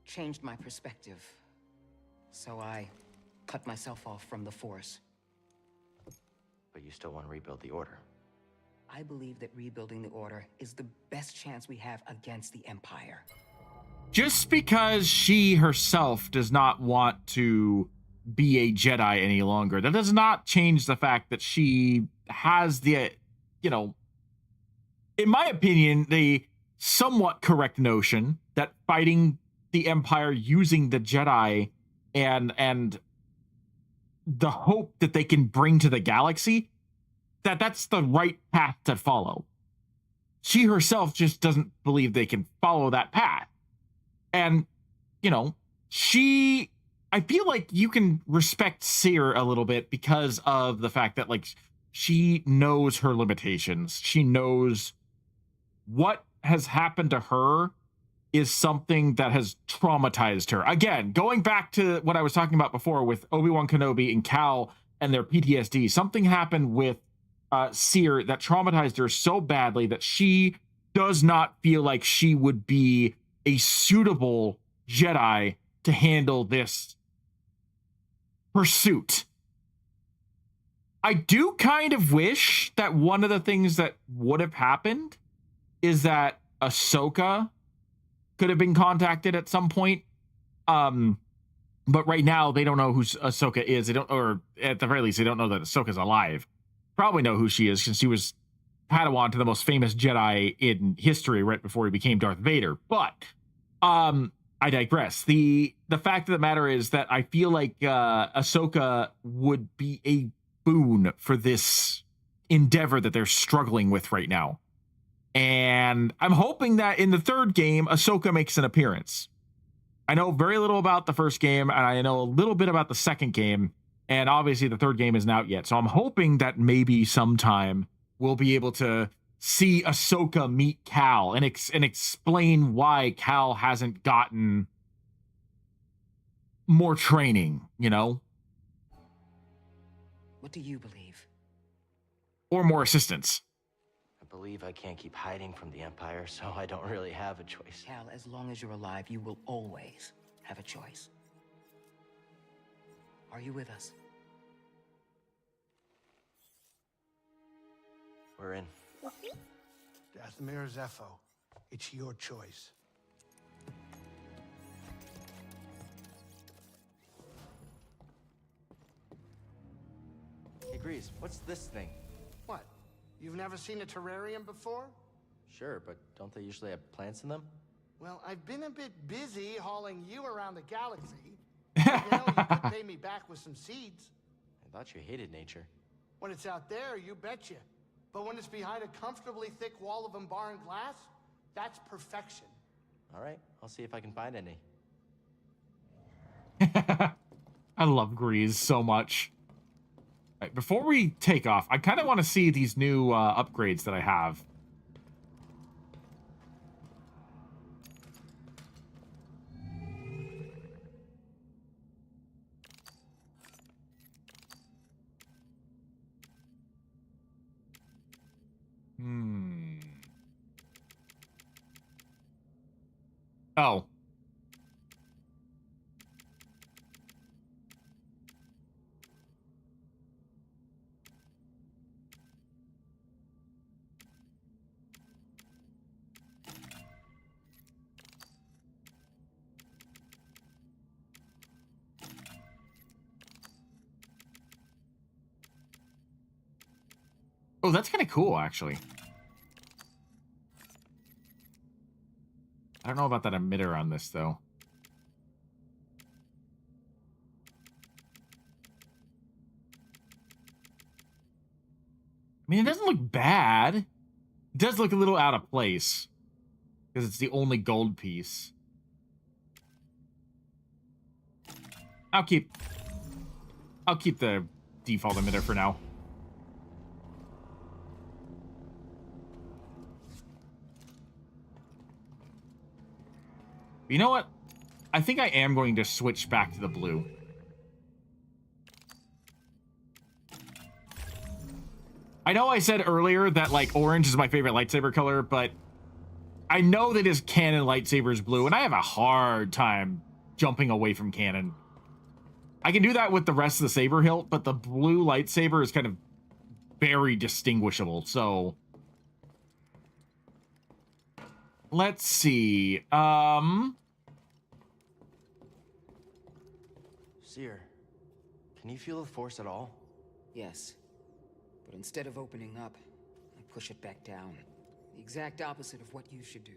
changed my perspective. So I cut myself off from the Force. But you still want to rebuild the Order. I believe that rebuilding the Order is the best chance we have against the Empire. Just because she herself does not want to be a Jedi any longer, that does not change the fact that she has the, you know, in my opinion, the somewhat correct notion that fighting the Empire using the Jedi and the hope that they can bring to the galaxy, that's the right path to follow. She herself just doesn't believe they can follow that path. And, you know, I feel like you can respect Seer a little bit because of the fact that, like, she knows her limitations. She knows what has happened to her is something that has traumatized her. Again, going back to what I was talking about before with Obi-Wan Kenobi and Cal and their PTSD, something happened with Seer that traumatized her so badly that she does not feel like she would be a suitable Jedi to handle this pursuit. I do kind of wish that one of the things that would have happened is that Ahsoka could have been contacted at some point. But right now they don't know who Ahsoka is. They don't, or at the very least, they don't know that Ahsoka's alive. Probably know who she is because she was Padawan to the most famous Jedi in history right before he became Darth Vader. But I digress. The fact of the matter is that I feel like Ahsoka would be a boon for this endeavor that they're struggling with right now. And I'm hoping that in the third game, Ahsoka makes an appearance. I know very little about the first game, and I know a little bit about the second game. And obviously the third game isn't out yet. So I'm hoping that maybe sometime we'll be able to see Ahsoka meet Cal and explain why Cal hasn't gotten more training, you know? What do you believe? Or more assistance. I believe I can't keep hiding from the Empire, so I don't really have a choice. Cal, as long as you're alive, you will always have a choice. Are you with us? We're in. Dathomir Zepho, it's your choice. Hey, Grease, what's this thing? What? You've never seen a terrarium before? Sure, but don't they usually have plants in them? Well, I've been a bit busy hauling you around the galaxy. You know, you could pay me back with some seeds. I thought you hated nature. When it's out there, you betcha. But when it's behind a comfortably thick wall of embarring glass, that's perfection. All right, I'll see if I can find any. I love Grease so much. Right, before we take off, I kind of want to see these new upgrades that I have. Oh. Oh, that's kind of cool, actually. I don't know about that emitter on this, though. I mean, it doesn't look bad. It does look a little out of place because it's the only gold piece. I'll keep the default emitter for now. You know what? I think I am going to switch back to the blue. I know I said earlier that, like, orange is my favorite lightsaber color, but I know that his canon lightsaber is blue, and I have a hard time jumping away from canon. I can do that with the rest of the saber hilt, but the blue lightsaber is kind of very distinguishable, so... Let's see. Seer, can you feel the Force at all? Yes. But instead of opening up, I push it back down. The exact opposite of what you should do.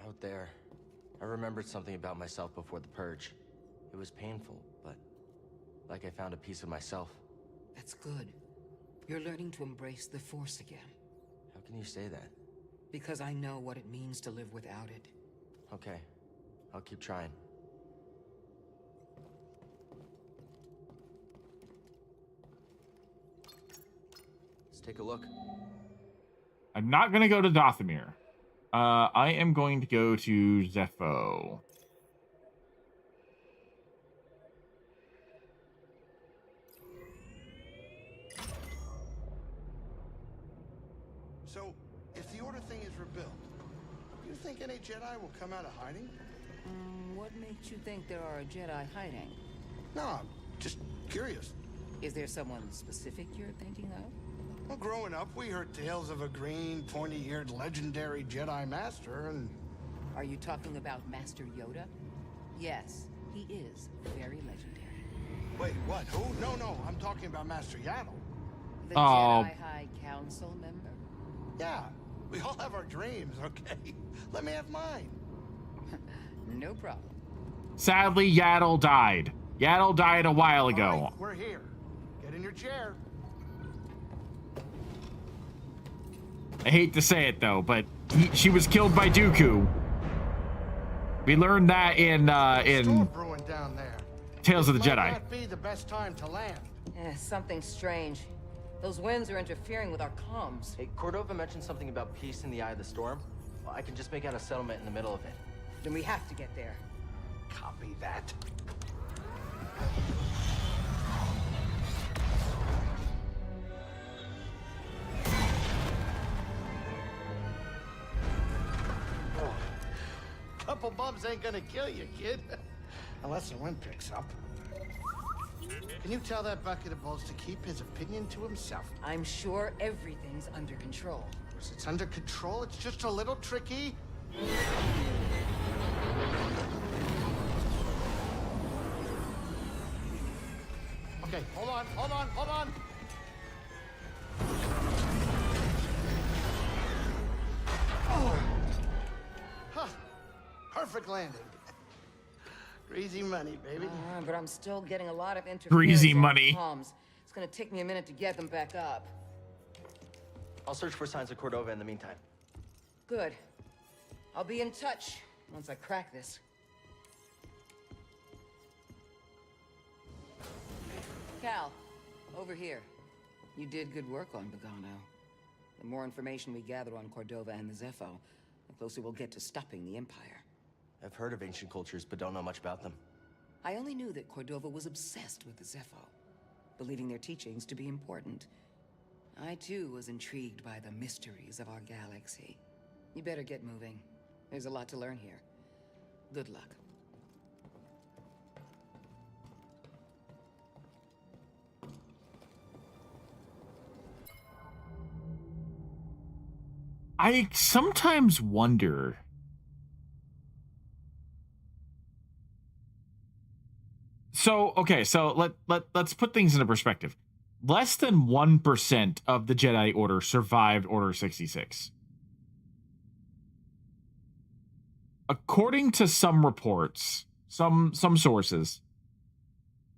Out there, I remembered something about myself before the purge. It was painful, but like I found a piece of myself. That's good. You're learning to embrace the Force again. How can you say that? Because I know what it means to live without it. Okay, I'll keep trying. Let's take a look. I'm not going to go to Dathomir. I am going to go to Zepho. So, if the Order thing is rebuilt, do you think any Jedi will come out of hiding? What makes you think there are Jedi hiding? No, I'm just curious. Is there someone specific you're thinking of? Well, growing up, we heard tales of a green, pointy-eared, legendary Jedi Master, and... Are you talking about Master Yoda? Yes, he is very legendary. Wait, what? Who? No, I'm talking about Master Yaddle. The Jedi High Council member? Yeah, we all have our dreams, okay? Let me have mine. No problem. Sadly, Yaddle died. Yaddle died a while ago. All right, we're here. Get in your chair. I hate to say it, though, but she was killed by Dooku. We learned that in Brewing down there. Tales of the Might Jedi. not be the best time to land. Something strange. Those winds are interfering with our comms. Hey, Cordova mentioned something about peace in the eye of the storm. Well, I can just make out a settlement in the middle of it. Then we have to get there. Copy that. Couple bumps ain't gonna kill you, kid. Unless the wind picks up. Can you tell that bucket of balls to keep his opinion to himself? I'm sure everything's under control. Of course, it's under control. It's just a little tricky. Okay, hold on. Oh. Huh. Perfect landing. Greasy money, baby. But I'm still getting a lot of interference. Greasy on money. comms. It's gonna take me a minute to get them back up. I'll search for signs of Cordova in the meantime. Good. I'll be in touch once I crack this. Cal, over here. You did good work on Bogano. The more information we gather on Cordova and the Zepho, the closer we'll get to stopping the Empire. I've heard of ancient cultures, but don't know much about them. I only knew that Cordova was obsessed with the Zepho, believing their teachings to be important. I, too, was intrigued by the mysteries of our galaxy. You better get moving. There's a lot to learn here. Good luck. I sometimes wonder... So, okay, so let's put things into perspective. Less than 1% of the Jedi Order survived Order 66. According to some reports, some sources,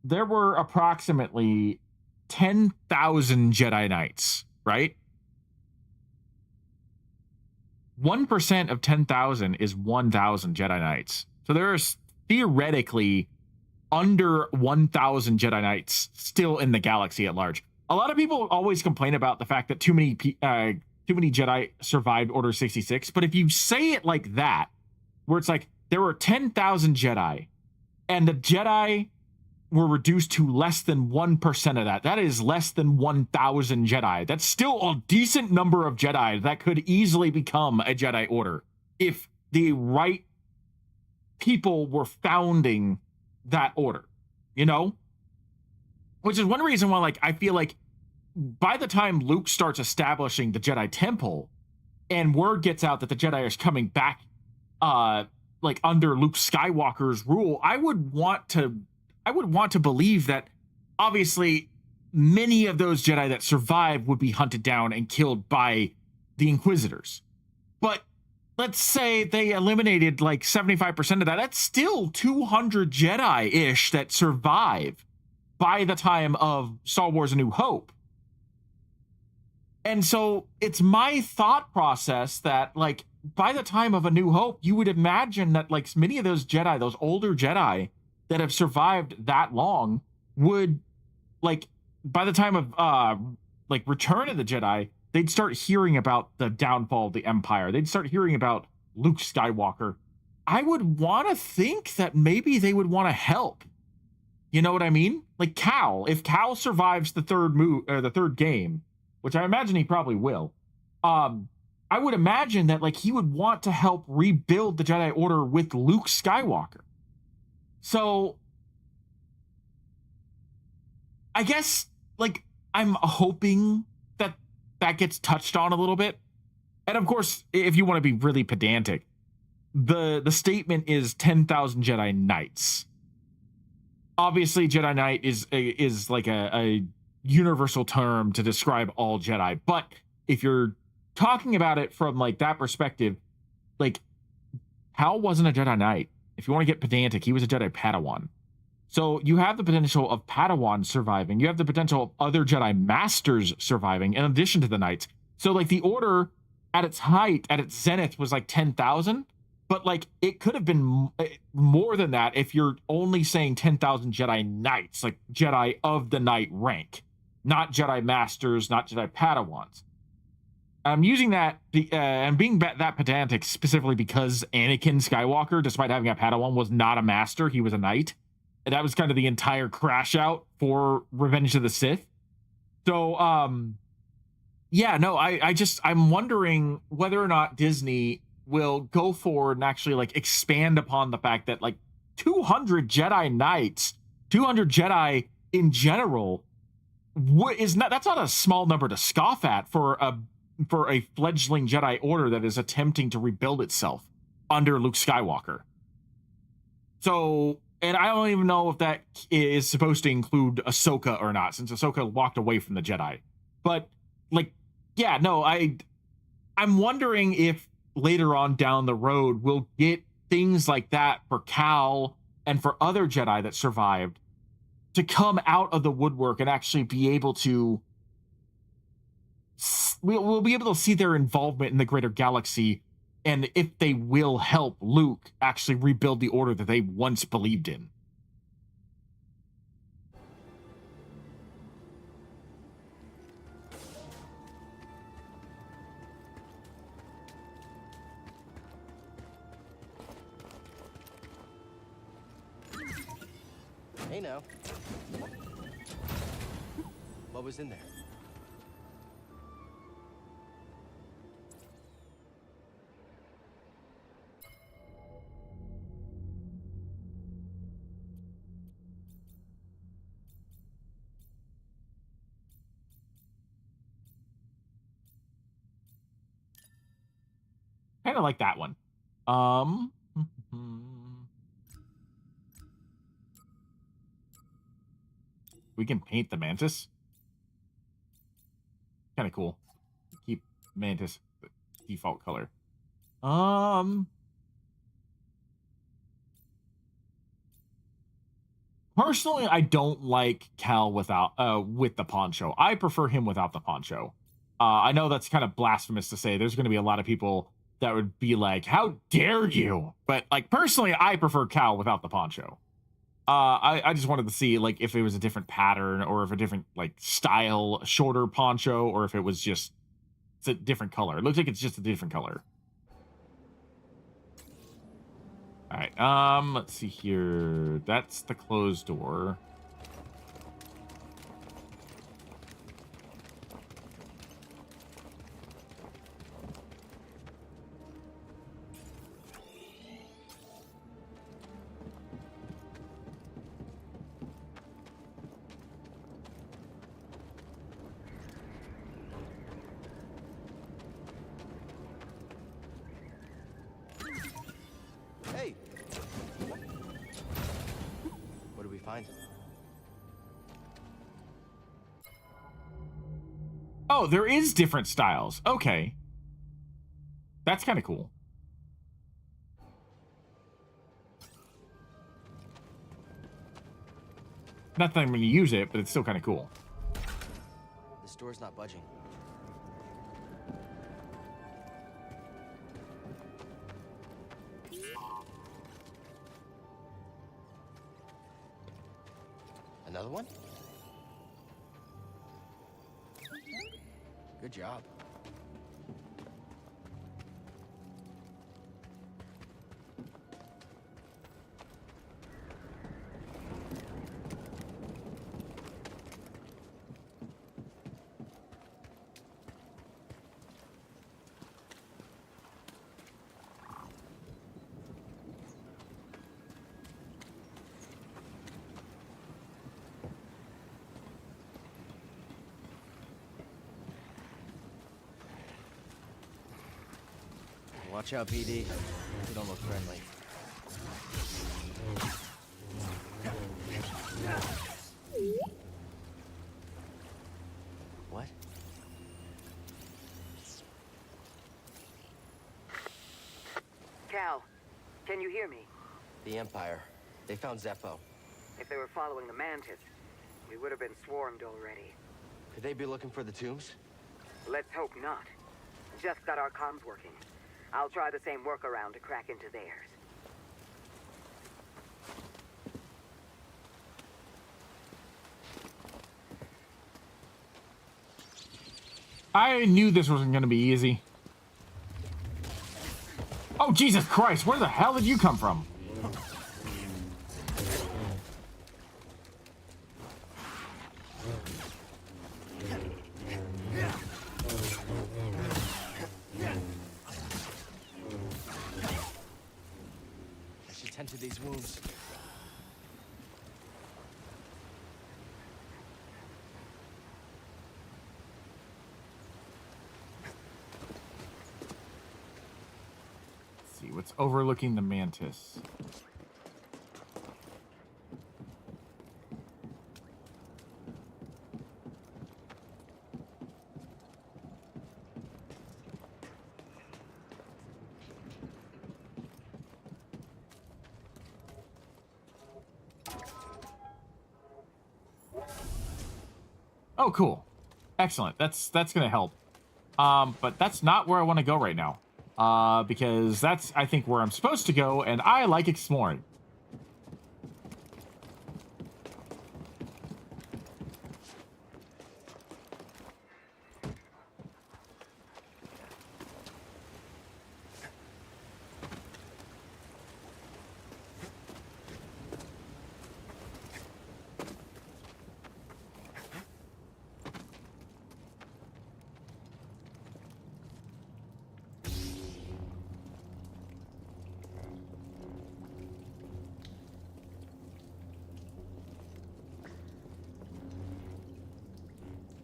there were approximately 10,000 Jedi Knights, right? 1% of 10,000 is 1,000 Jedi Knights. So there's theoretically under 1,000 Jedi Knights still in the galaxy at large. A lot of people always complain about the fact that too many Jedi survived Order 66, but if you say it like that, where it's like there were 10,000 Jedi, and the Jedi were reduced to less than 1% of that. That is less than 1,000 Jedi. That's still a decent number of Jedi that could easily become a Jedi Order if the right people were founding that order, you know? Which is one reason why, like, I feel like by the time Luke starts establishing the Jedi Temple and word gets out that the Jedi is coming back, like under Luke Skywalker's rule, I would want to believe that obviously many of those Jedi that survive would be hunted down and killed by the Inquisitors. But let's say they eliminated like 75% of that. That's still 200 Jedi-ish that survive by the time of Star Wars A New Hope. And so it's my thought process that, like, by the time of A New Hope, you would imagine that, like, many of those Jedi, those older Jedi that have survived that long would, like, by the time of, like, Return of the Jedi, they'd start hearing about the downfall of the Empire. They'd start hearing about Luke Skywalker. I would want to think that maybe they would want to help. You know what I mean? Like Cal, if Cal survives the third game, which I imagine he probably will, I would imagine that, like, he would want to help rebuild the Jedi Order with Luke Skywalker. So I guess, like, I'm hoping that that gets touched on a little bit. And of course, if you want to be really pedantic, the statement is 10,000 Jedi Knights. Obviously, Jedi Knight is like a universal term to describe all Jedi. But if you're talking about it from, like, that perspective, like, Cal wasn't a Jedi Knight. If you want to get pedantic, he was a Jedi Padawan. So you have the potential of Padawans surviving. You have the potential of other Jedi Masters surviving in addition to the Knights. So, like, the Order at its height, at its zenith, was like 10,000. But, like, it could have been more than that if you're only saying 10,000 Jedi Knights, like Jedi of the Knight rank, not Jedi Masters, not Jedi Padawans. I'm using that and being that pedantic specifically because Anakin Skywalker, despite having a Padawan, was not a Master. He was a Knight. And that was kind of the entire crash out for Revenge of the Sith. So, yeah, no, I'm wondering whether or not Disney will go forward and actually, like, expand upon the fact that, like, 200 Jedi Knights, 200 Jedi in general, that's not a small number to scoff at for a fledgling Jedi Order that is attempting to rebuild itself under Luke Skywalker. So, and I don't even know if that is supposed to include Ahsoka or not, since Ahsoka walked away from the Jedi. But, like, yeah, no, I'm wondering if later on down the road we'll get things like that for Cal and for other Jedi that survived to come out of the woodwork and actually be able to we'll be able to see their involvement in the greater galaxy, and if they will help Luke actually rebuild the Order that they once believed in. Hey now. What was in there? Kind of like that one. We can paint the Mantis. Kind of cool. Keep Mantis the default color. Personally, I don't like Cal with the poncho. I prefer him without the poncho. I know that's kind of blasphemous to say. There's going to be a lot of people that would be like, "How dare you?" But, like, personally, I prefer Cal without the poncho. I just wanted to see, like, if it was a different pattern or if a different, like, style, shorter poncho, or if it was just it's a different color. It looks like it's just a different color. All right. Let's see here. That's the closed door. Hey! What do we find? Oh, there is different styles. Okay. That's kind of cool. Not that I'm going to use it, but it's still kind of cool. This door's not budging. Another one? Good job. Watch out, PD. You don't look friendly. What? Cal, can you hear me? The Empire. They found Zeppo. If they were following the Mantis, we would have been swarmed already. Could they be looking for the tombs? Let's hope not. Just got our comms working. I'll try the same workaround to crack into theirs. I knew this wasn't going to be easy. Oh, Jesus Christ. Where the hell did you come from? I should tend to these wounds. Let's see what's overlooking the Mantis. Oh, cool. Excellent. That's going to help. But that's not where I want to go right now. Because that's, I think, where I'm supposed to go, and I like exploring.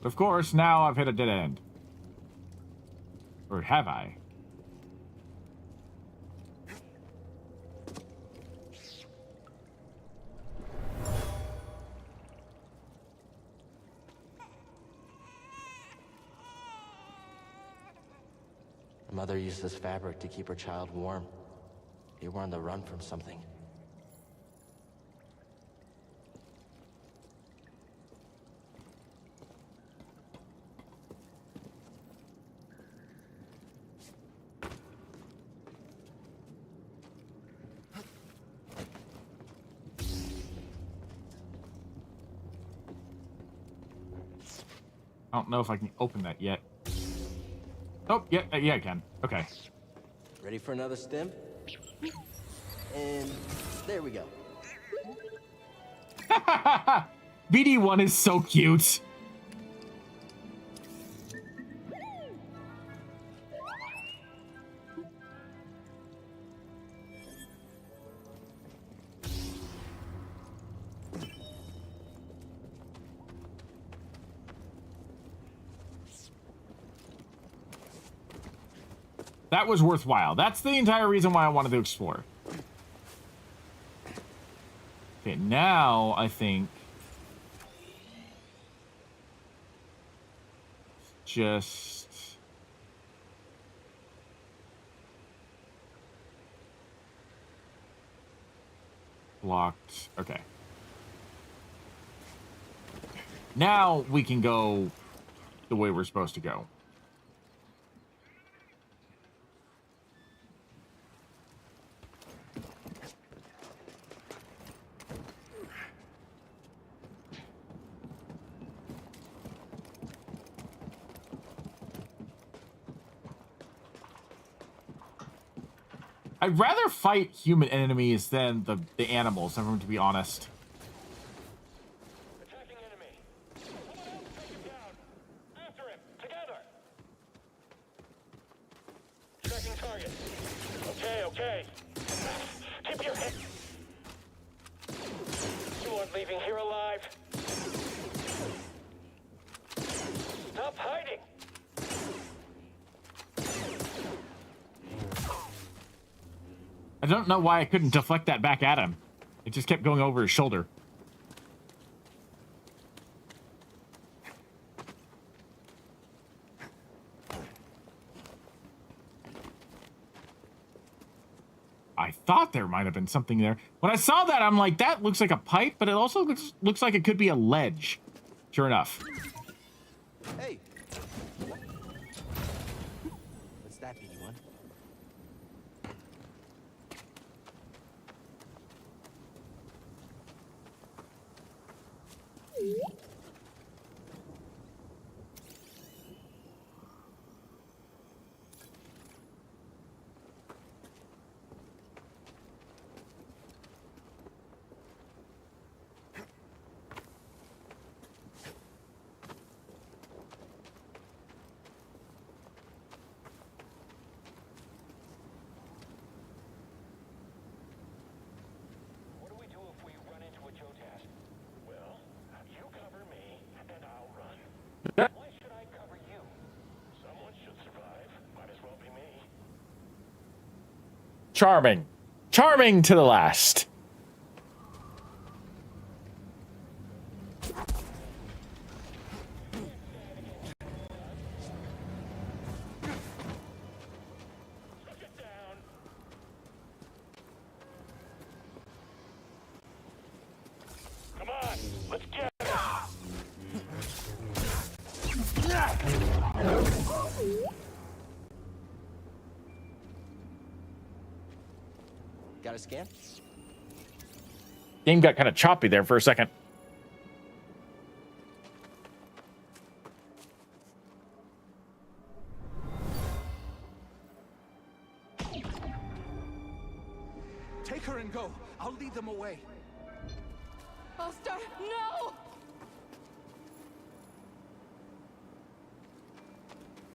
Of course, now I've hit a dead end. Or have I? Her mother used this fabric to keep her child warm. They were on the run from something. I don't know if I can open that yet. Oh, yeah, I can. Okay. Ready for another stim? And there we go. BD1 is so cute. That was worthwhile. That's the entire reason why I wanted to explore. Okay, now I think just blocked. Okay. Now we can go the way we're supposed to go. I'd rather fight human enemies than the animals, if I'm to be honest. Attacking enemy. Someone else take him down. After him. Together. Tracking target. Okay, okay. Keep your head. You aren't leaving here alive. Stop hiding. I don't know why I couldn't deflect that back at him. It just kept going over his shoulder. I thought there might have been something there. When I saw that, I'm like, that looks like a pipe, but it also looks like it could be a ledge. Sure enough. Hey. What's that, BD1? What do we do if we run into a Jotas? Well, you cover me, and I'll run. Why should I cover you? Someone should survive. Might as well be me. Charming. Charming to the last. Come on, let's get it. Got a scan? Game got kind of choppy there for a second. Take her and go. I'll lead them away. I'll start. No!